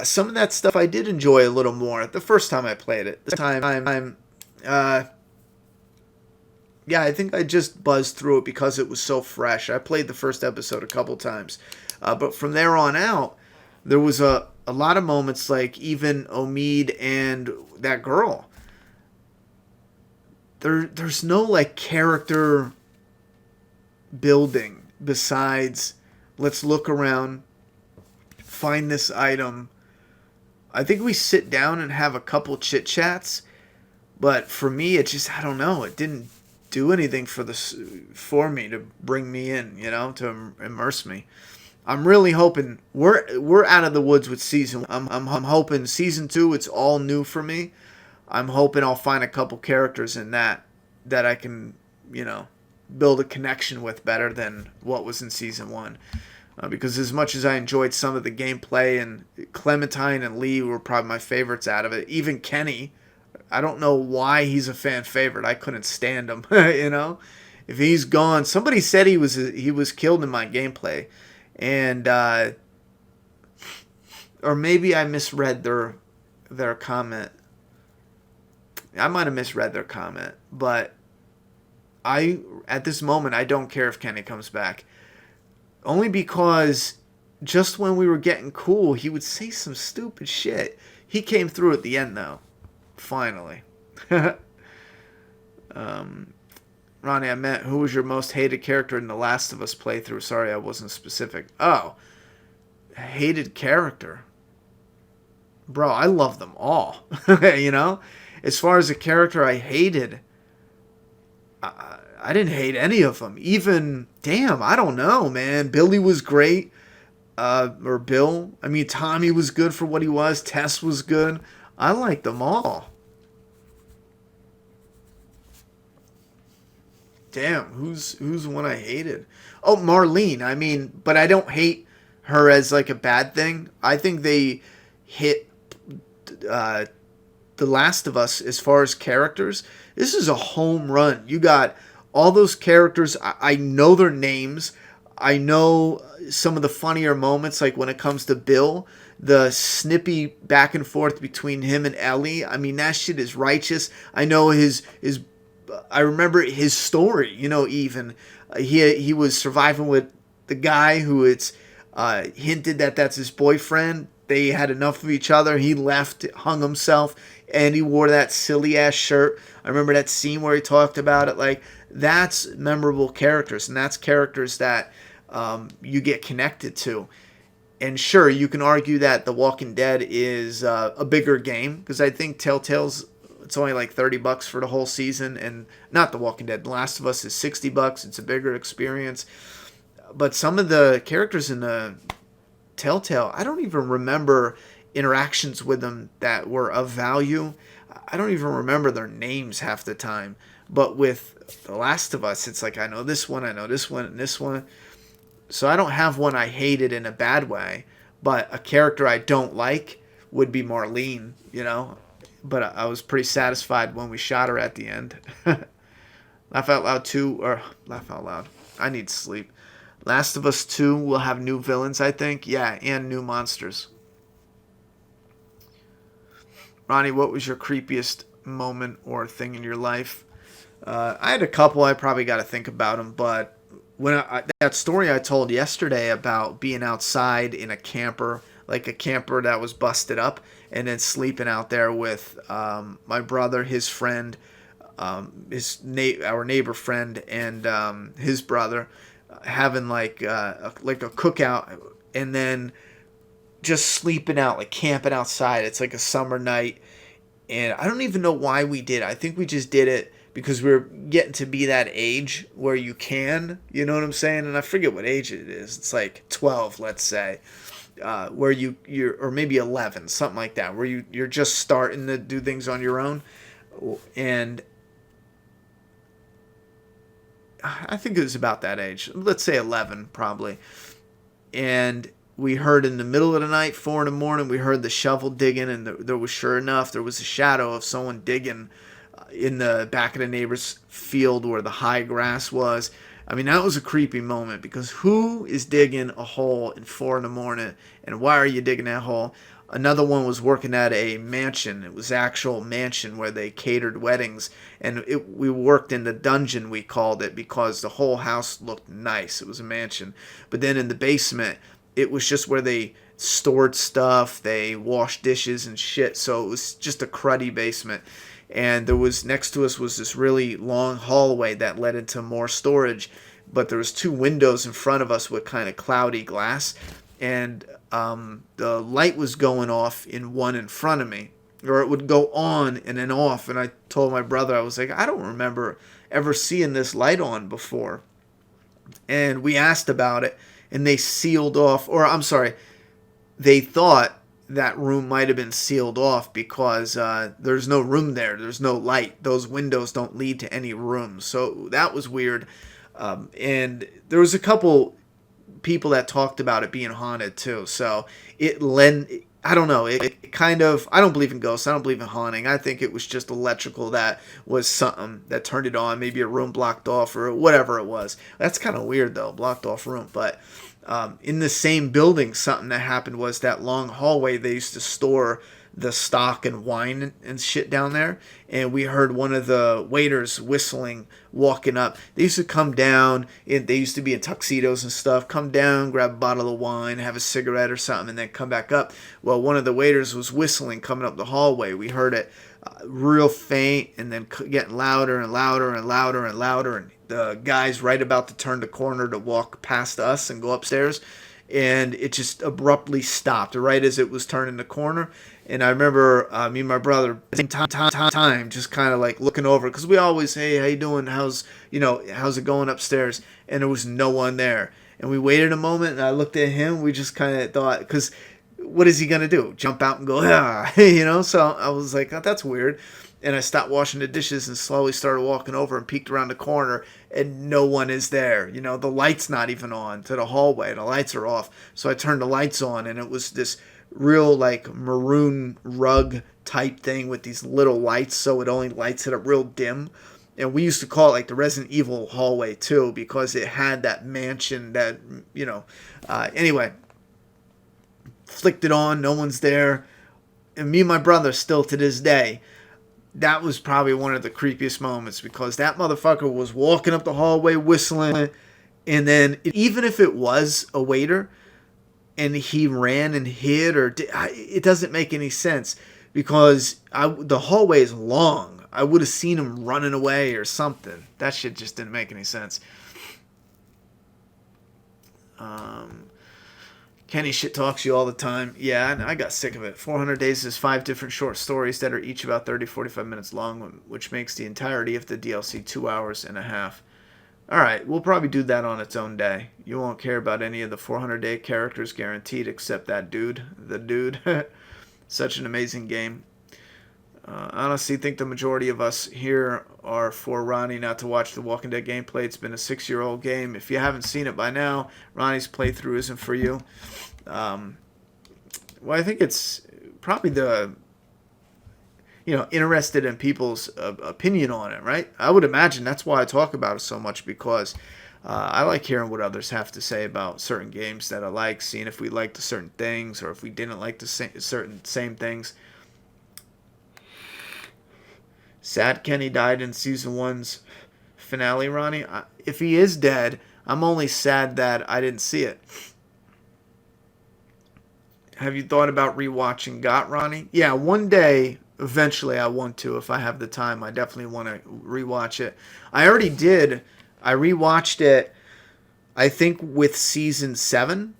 Some of that stuff I did enjoy a little more the first time I played it. This time, yeah, I think I just buzzed through it because it was so fresh. I played the first episode a couple times. But from there on out, there was a lot of moments like even Omid and that girl. There's no like character building besides let's look around, find this item. I think we sit down and have a couple chit chats, but for me, it just, I don't know, it didn't do anything for me to bring me in, to immerse me. I'm really hoping we're out of the woods with season. I'm hoping season 2, it's all new for me. I'm hoping I'll find a couple characters in that that I can, build a connection with better than what was in Season 1. Because as much as I enjoyed some of the gameplay, and Clementine and Lee were probably my favorites out of it, even Kenny, I don't know why he's a fan favorite. I couldn't stand him, If he's gone, somebody said he was killed in my gameplay, and or maybe I misread their comment. I might have misread their comment, but at this moment I don't care if Kenny comes back. Only because just when we were getting cool, he would say some stupid shit. He came through at the end, though. Finally. Ronnie, I meant, who was your most hated character in The Last of Us playthrough? Sorry, I wasn't specific. Oh. Hated character. Bro, I love them all. As far as a character I hated, I didn't hate any of them. Even, damn, I don't know, man. Billy was great. Or Bill. I mean, Tommy was good for what he was. Tess was good. I liked them all. Damn, who's one I hated? Oh, Marlene. I mean, but I don't hate her as like a bad thing. I think they hit The Last of Us as far as characters. This is a home run. You got all those characters. I know their names. I know some of the funnier moments, like when it comes to Bill, the snippy back and forth between him and Ellie. I mean, that shit is righteous. I know I remember his story, even. He was surviving with the guy who it's hinted that that's his boyfriend. They had enough of each other. He left, hung himself, and he wore that silly-ass shirt. I remember that scene where he talked about it. Like, that's memorable characters, and that's characters that you get connected to. And sure, you can argue that The Walking Dead is a bigger game, because I think Telltale's, it's only like $30 for the whole season, and not The Walking Dead. The Last of Us is $60. It's a bigger experience. But some of the characters in the Telltale, I don't even remember interactions with them that were of value. I don't even remember their names half the time. But with The Last of Us, it's like, I know this one, and this one. So I don't have one I hated in a bad way, but a character I don't like would be Marlene, But I was pretty satisfied when we shot her at the end. Laugh Out Loud 2, or Laugh Out Loud. I need sleep. Last of Us 2 will have new villains, I think. Yeah, and new monsters. Ronnie, what was your creepiest moment or thing in your life? I had a couple. I probably got to think about them, but when that story I told yesterday about being outside in a camper, like a camper that was busted up, and then sleeping out there with my brother, his friend, our neighbor friend, and his brother, having like a cookout, and then just sleeping out, like camping outside. It's like a summer night, and I don't even know why we did it. I think we just did it because we were getting to be that age where you can, you know what I'm saying? And I forget what age it is. It's like 12, let's say, where you're, or maybe 11, something like that, where you're just starting to do things on your own. And I think it was about that age. Let's say 11, probably. And we heard in the middle of the night, 4 in the morning, we heard the shovel digging, and there was, sure enough, there was a shadow of someone digging in the back of the neighbor's field where the high grass was. I mean, that was a creepy moment, because who is digging a hole in 4 in the morning, and why are you digging that hole? Another one was working at a mansion. It was actual mansion where they catered weddings, and we worked in the dungeon, we called it, because the whole house looked nice. It was a mansion. But then in the basement, it was just where they stored stuff, they washed dishes and shit, so it was just a cruddy basement. And there was, next to us was this really long hallway that led into more storage, but there was 2 windows in front of us with kind of cloudy glass, and the light was going off in one in front of me, or it would go on and then off. And I told my brother, I was like, I don't remember ever seeing this light on before. And we asked about it, and they sealed off, or I'm sorry, they thought that room might have been sealed off because there's no room there. There's no light. Those windows don't lead to any rooms. So that was weird. And there was a couple people that talked about it being haunted too. So I don't know. It kind of, I don't believe in ghosts. I don't believe in haunting. I think it was just electrical that was something that turned it on. Maybe a room blocked off or whatever it was. That's kind of weird though, blocked off room. But in the same building, something that happened was that long hallway, they used to store the stock and wine and shit down there. And we heard one of the waiters whistling, walking up. They used to come down, and they used to be in tuxedos and stuff, come down, grab a bottle of wine, have a cigarette or something, and then come back up. Well, one of the waiters was whistling coming up the hallway. We heard it real faint and then getting louder and louder and louder and louder. And the guy's right about to turn the corner to walk past us and go upstairs. And it just abruptly stopped right as it was turning the corner. And I remember me and my brother, same time, just kind of like looking over, because we always, hey, how you doing? How's it going upstairs? And there was no one there. And we waited a moment, and I looked at him. We just kind of thought, because what is he gonna do? Jump out and go, So I was like, oh, that's weird. And I stopped washing the dishes and slowly started walking over and peeked around the corner, and no one is there. The light's not even on to the hallway. The lights are off. So I turned the lights on, and it was this real like maroon rug type thing with these little lights, so it only lights it up real dim. And we used to call it like the Resident Evil hallway too, because it had that mansion that, anyway, flicked it on, no one's there. And me and my brother, still to this day, that was probably one of the creepiest moments, because that motherfucker was walking up the hallway whistling, and then even if it was a waiter and he ran and hid, it doesn't make any sense, because the hallway is long. I would have seen him running away or something. That shit just didn't make any sense. Kenny shit talks you all the time. Yeah, I got sick of it. 400 Days is 5 different short stories that are each about 30-45 minutes long, which makes the entirety of the DLC 2 hours and a half. Alright, we'll probably do that on its own day. You won't care about any of the 400-day characters guaranteed, except that dude. The dude. Such an amazing game. I honestly think the majority of us here are for Ronny not to watch The Walking Dead gameplay. It's been a 6-year-old game. If you haven't seen it by now, Ronny's playthrough isn't for you. Well, I think it's probably the, interested in people's opinion on it, right? I would imagine that's why I talk about it so much, because I like hearing what others have to say about certain games that I like, seeing if we liked the certain things or if we didn't like the same things. Sad Kenny died in Season 1's finale, Ronny. If he is dead, I'm only sad that I didn't see it. Have you thought about rewatching GOT, Ronny? Yeah, one day, eventually I want to. If I have the time, I definitely want to rewatch it. I already did. I rewatched it, I think, with Season 7.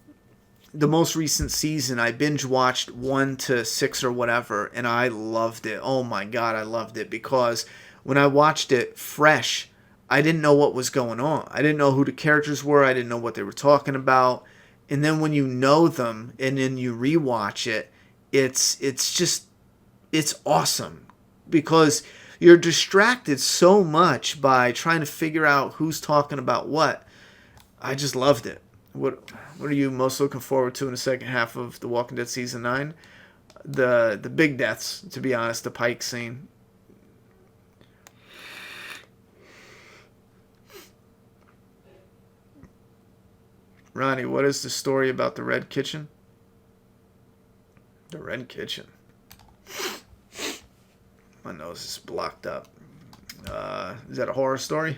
The most recent season, I binge watched 1 to 6 or whatever, and I loved it. Oh my god, I loved it, because when I watched it fresh, I didn't know what was going on. I didn't know who the characters were. I didn't know what they were talking about. And then when you know them and then you rewatch it, it's awesome, because you're distracted so much by trying to figure out who's talking about what. I just loved it. What are you most looking forward to in the second half of The Walking Dead Season 9? The big deaths, to be honest, the Pike scene. Ronny, what is the story about the Red Kitchen? The Red Kitchen. My nose is blocked up. Is that a horror story?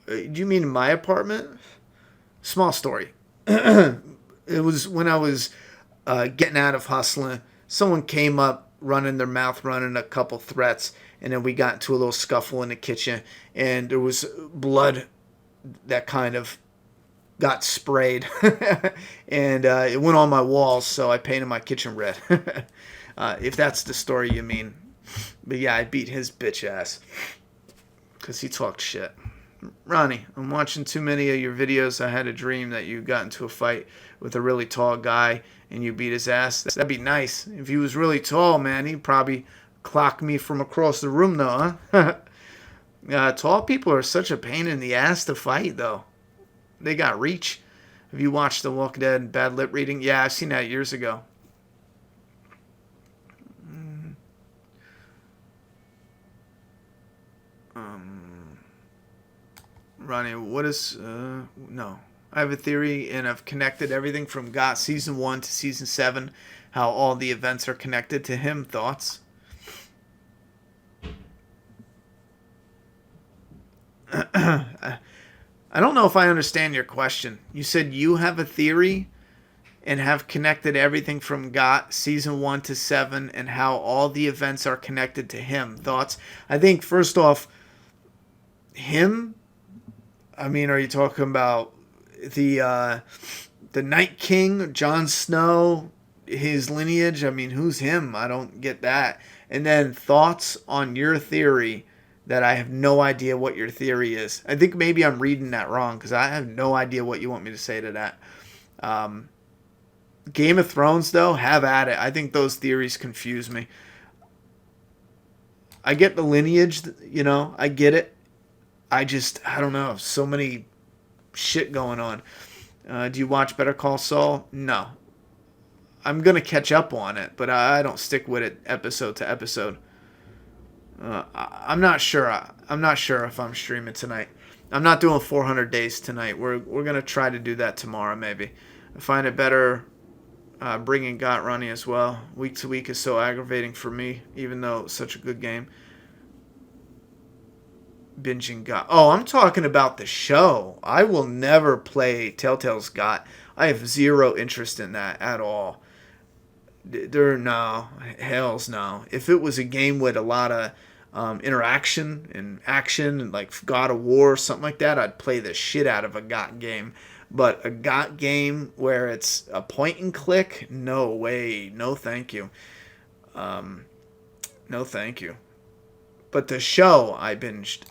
Do you mean my apartment? Small story. It was when I was getting out of hustling. Someone came up running their mouth, running a couple threats, and then we got into a little scuffle in the kitchen, and there was blood that kind of got sprayed, and it went on my walls, so I painted my kitchen red. If that's the story you mean. But yeah, I beat his bitch ass because he talked shit. Ronnie, I'm watching too many of your videos. I had a dream that you got into a fight with a really tall guy and you beat his ass. That'd be nice. If he was really tall, man, he'd probably clock me from across the room, though, huh? Tall people are such a pain in the ass to fight, though. They got reach. Have you watched The Walking Dead Bad Lip Reading? Yeah, I've seen that years ago. Ronnie, what is... no. I have a theory, and I've connected everything from GOT Season 1 to Season 7, how all the events are connected to him. Thoughts? I don't know if I understand your question. You said you have a theory and have connected everything from GOT Season 1 to 7 and how all the events are connected to him. Thoughts? I think, first off, him... I mean, are you talking about the Night King, Jon Snow, his lineage? I mean, who's him? I don't get that. And then thoughts on your theory that I have no idea what your theory is. I think maybe I'm reading that wrong because I have no idea what you want me to say to that. Game of Thrones, though, have at it. I think those theories confuse me. I get the lineage, you know, I get it. I don't know, so many shit going on. Do you watch Better Call Saul? No. I'm going to catch up on it, but I don't stick with it episode to episode. I'm not sure. I'm not sure if I'm streaming tonight. I'm not doing 400 days tonight. We're going to try to do that tomorrow, maybe. I find it better bringing Got Ronny as well. Week to week is so aggravating for me, even though it's such a good game. Binging Got. Oh, I'm talking about the show. I will never play Telltale's Got. I have zero interest in that at all. No. Hells no. If it was a game with a lot of interaction and action and like God of War or something like that, I'd play the shit out of a Got game. But a Got game where it's a point and click, no way. No thank you. No thank you. But the show I binged.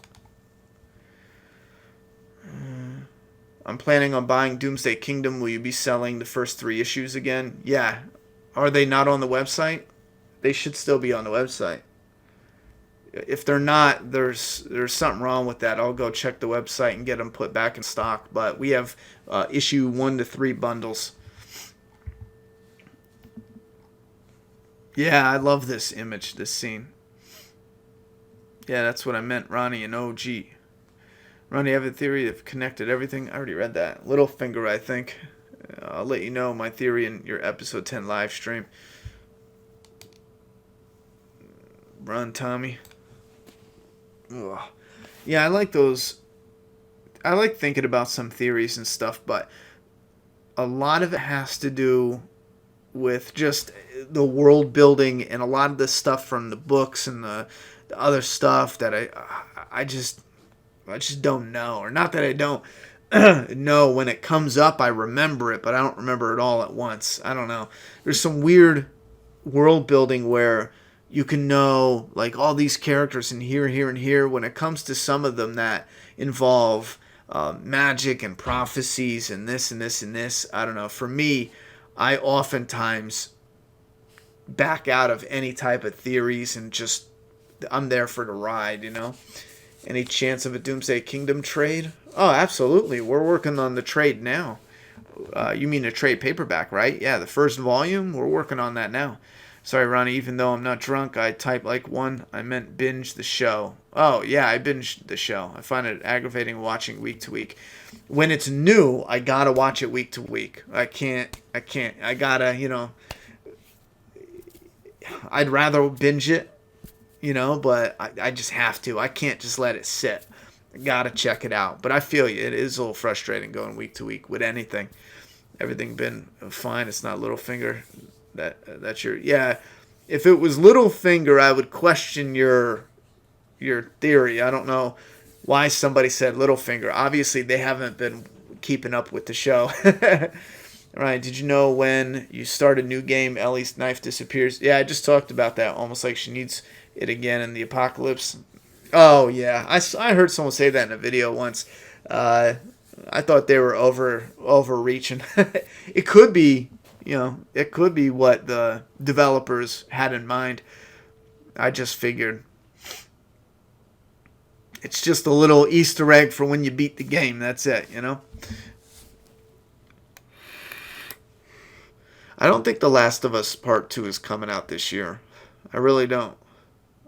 I'm planning on buying Doomsday Kingdom. Will you be selling the first 3 issues again? Yeah. Are they not on the website? They should still be on the website. If they're not, there's something wrong with that. I'll go check the website and get them put back in stock. But we have issue 1 to 3 bundles. Yeah, I love this image, this scene. Yeah, that's what I meant, Ronnie and OG. Ronnie, I have a theory of connected everything. I already read that. Littlefinger, I think. I'll let you know my theory in your episode 10 live stream. Run, Tommy. Ugh. Yeah, I like those. I like thinking about some theories and stuff, but a lot of it has to do with just the world building and a lot of the stuff from the books and the other stuff that I just don't know. Or not that I don't know. When it comes up, I remember it, but I don't remember it all at once. I don't know. There's some weird world building where you can know like all these characters in here, here, and here. When it comes to some of them that involve magic and prophecies and this and this and this, I don't know. For me, I oftentimes back out of any type of theories and just I'm there for the ride, you know. Any chance of a Doomsday Kingdom trade? Oh, absolutely. We're working on the trade now. You mean a trade paperback, right? Yeah, the first volume. We're working on that now. Sorry, Ronnie, even though I'm not drunk, I type like one. I meant binge the show. Oh, yeah, I binged the show. I find it aggravating watching week to week. When it's new, I gotta watch it week to week. I can't. I gotta, you know. I'd rather binge it, you know, but I just have to. I can't just let it sit. I gotta check it out. But I feel you. It is a little frustrating going week to week with anything. Everything been fine. It's not Littlefinger. That's your... Yeah, if it was Littlefinger, I would question your theory. I don't know why somebody said Littlefinger. Obviously, they haven't been keeping up with the show. All right, did you know when you start a new game, Ellie's knife disappears? Yeah, I just talked about that. Almost like she needs it again in the apocalypse. Oh yeah, I heard someone say that in a video once. I thought they were overreaching. It could be, it could be what the developers had in mind. I just figured it's just a little Easter egg for when you beat the game. That's it. I don't think The Last of Us Part 2 is coming out this year. I really don't.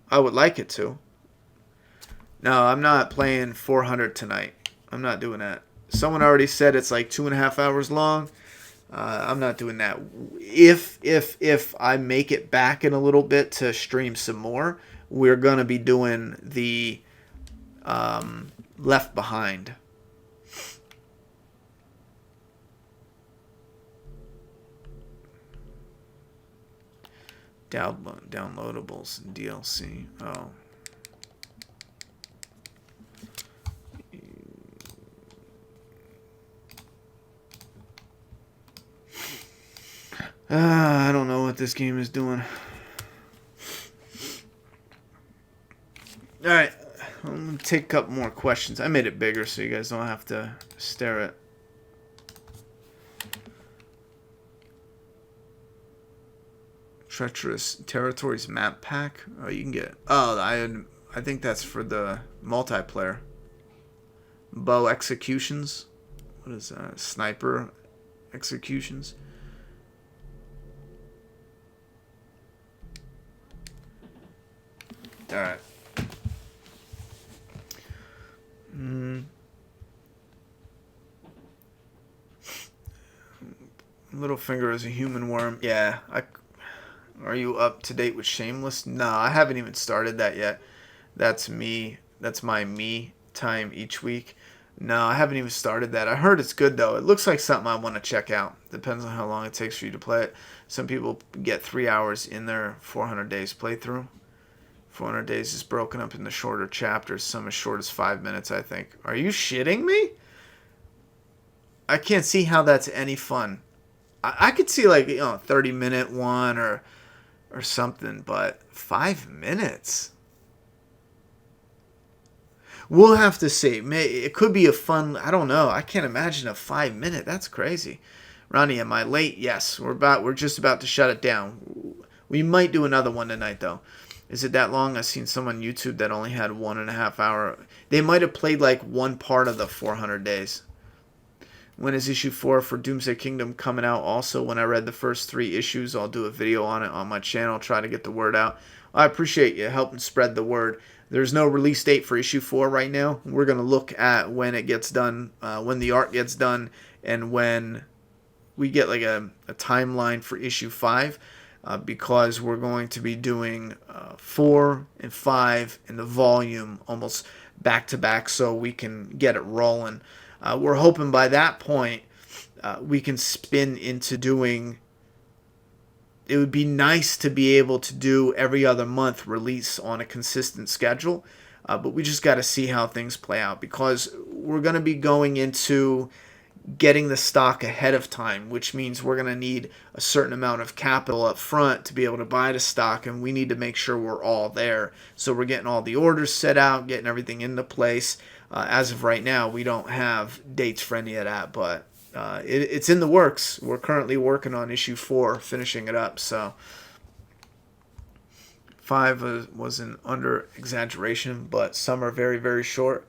I would like it to. No, I'm not playing 400 tonight. I'm not doing that. Someone already said it's like 2.5 hours long. I'm not doing that. If I make it back in a little bit to stream some more, we're gonna be doing the Left Behind. Downloadables and DLC. Oh. I don't know what this game is doing. Alright, I'm going to take a couple more questions. I made it bigger so you guys don't have to stare at. Treacherous Territories map pack. Oh, you can get. Oh, I think that's for the multiplayer. Bow executions. What is that? Sniper executions. All right. Littlefinger is a human worm. Yeah. Are you up to date with Shameless? No, I haven't even started that yet. That's me. That's my me time each week. No, I haven't even started that. I heard it's good, though. It looks like something I want to check out. Depends on how long it takes for you to play it. Some people get 3 hours in their 400 days playthrough. 400 days is broken up into shorter chapters. Some as short as 5 minutes, I think. Are you shitting me? I can't see how that's any fun. I could see like, 30-minute one or something, but 5 minutes? We'll have to see. It could be a fun, I don't know. I can't imagine a 5 minute. That's crazy. Ronnie, am I late? Yes. We're just about to shut it down. We might do another one tonight, though. Is it that long? I've seen some on YouTube that only had 1.5 hour. They might have played like one part of the 400 days. When is issue 4 for Doomsday Kingdom coming out? Also, when I read the first 3 issues, I'll do a video on it on my channel, try to get the word out. I appreciate you helping spread the word. There's no release date for issue 4 right now. We're going to look at when it gets done, when the art gets done, and when we get like a timeline for issue 5, because we're going to be doing 4 and 5 in the volume almost back to back so we can get it rolling. We're hoping by that point we can spin into doing. It would be nice to be able to do every other month release on a consistent schedule, but we just got to see how things play out, because we're going to be going into getting the stock ahead of time, which means we're going to need a certain amount of capital up front to be able to buy the stock, and we need to make sure we're all there. So we're getting all the orders set out, getting everything into place. As of right now, we don't have dates for any of that, but it's in the works. We're currently working on issue 4, finishing it up. So 5 was an under-exaggeration, but some are very, very short.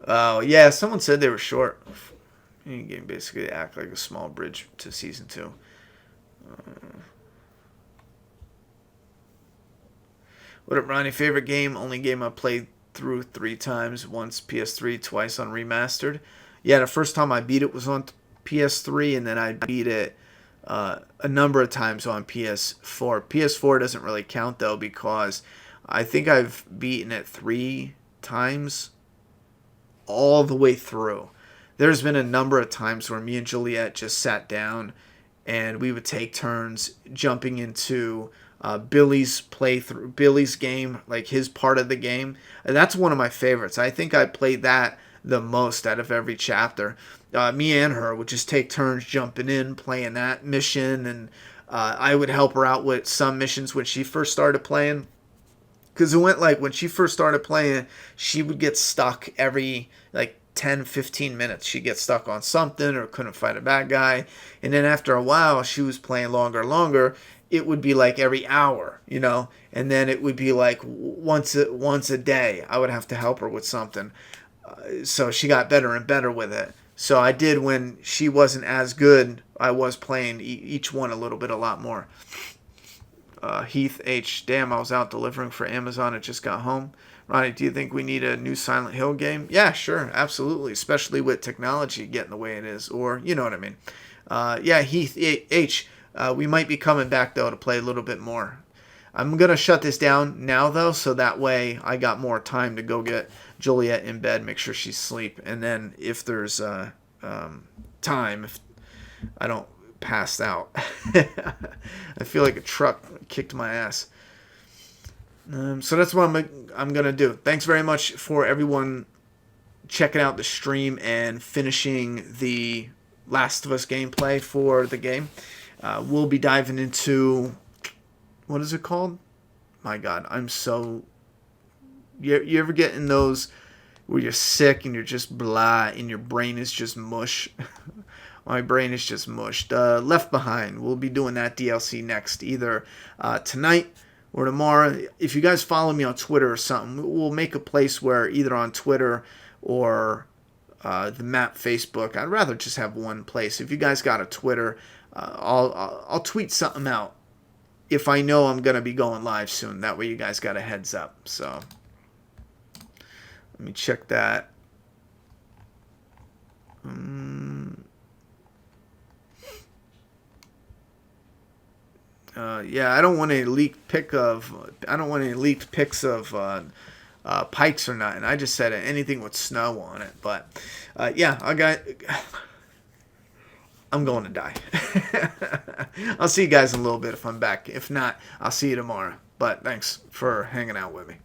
Oh, yeah, someone said they were short. You can basically act like a small bridge to Season 2. What up, Ronnie? Favorite game? Only game I played through 3 times. Once PS3, twice on Remastered. Yeah, the first time I beat it was on PS3, and then I beat it a number of times on PS4. PS4 doesn't really count, though, because I think I've beaten it 3 times all the way through. There's been a number of times where me and Juliet just sat down and we would take turns jumping into Billy's playthrough, Billy's game, like his part of the game. And that's one of my favorites. I think I played that the most out of every chapter. Me and her would just take turns jumping in, playing that mission, and I would help her out with some missions when she first started playing, Because it went like, when she first started playing, she would get stuck every like 10, 15 minutes. She'd get stuck on something or couldn't fight a bad guy. And then after a while, she was playing longer and longer. It would be like every hour, you know, and then it would be like once a day. I would have to help her with something. So she got better and better with it. So I did, when she wasn't as good, I was playing each one a lot more. Heath H. Damn, I was out delivering for Amazon. I just got home. Ronnie, do you think we need a new Silent Hill game? Yeah, sure. Absolutely. Especially with technology getting the way it is. Or, you know what I mean. Yeah, Heath H. We might be coming back, though, to play a little bit more. I'm going to shut this down now, though, so that way I got more time to go get Juliet in bed, make sure she's asleep. And then if there's time, if I don't pass out. I feel like a truck kicked my ass. So that's what I'm going to do. Thanks very much for everyone checking out the stream and finishing the Last of Us gameplay for the game. We'll be diving into... What is it called? My God, I'm so... You ever get in those where you're sick and you're just blah and your brain is just mush? My brain is just mushed. Left Behind. We'll be doing that DLC next, either tonight or tomorrow. If you guys follow me on Twitter or something, we'll make a place where either on Twitter or the map Facebook. I'd rather just have one place. If you guys got a Twitter, I'll tweet something out if I know I'm going to be going live soon. That way you guys got a heads up. So let me check that. Yeah, I don't want any leaked pics of pikes or nothing. I just said anything with snow on it. But yeah, I'm going to die. I'll see you guys in a little bit if I'm back. If not, I'll see you tomorrow. But thanks for hanging out with me.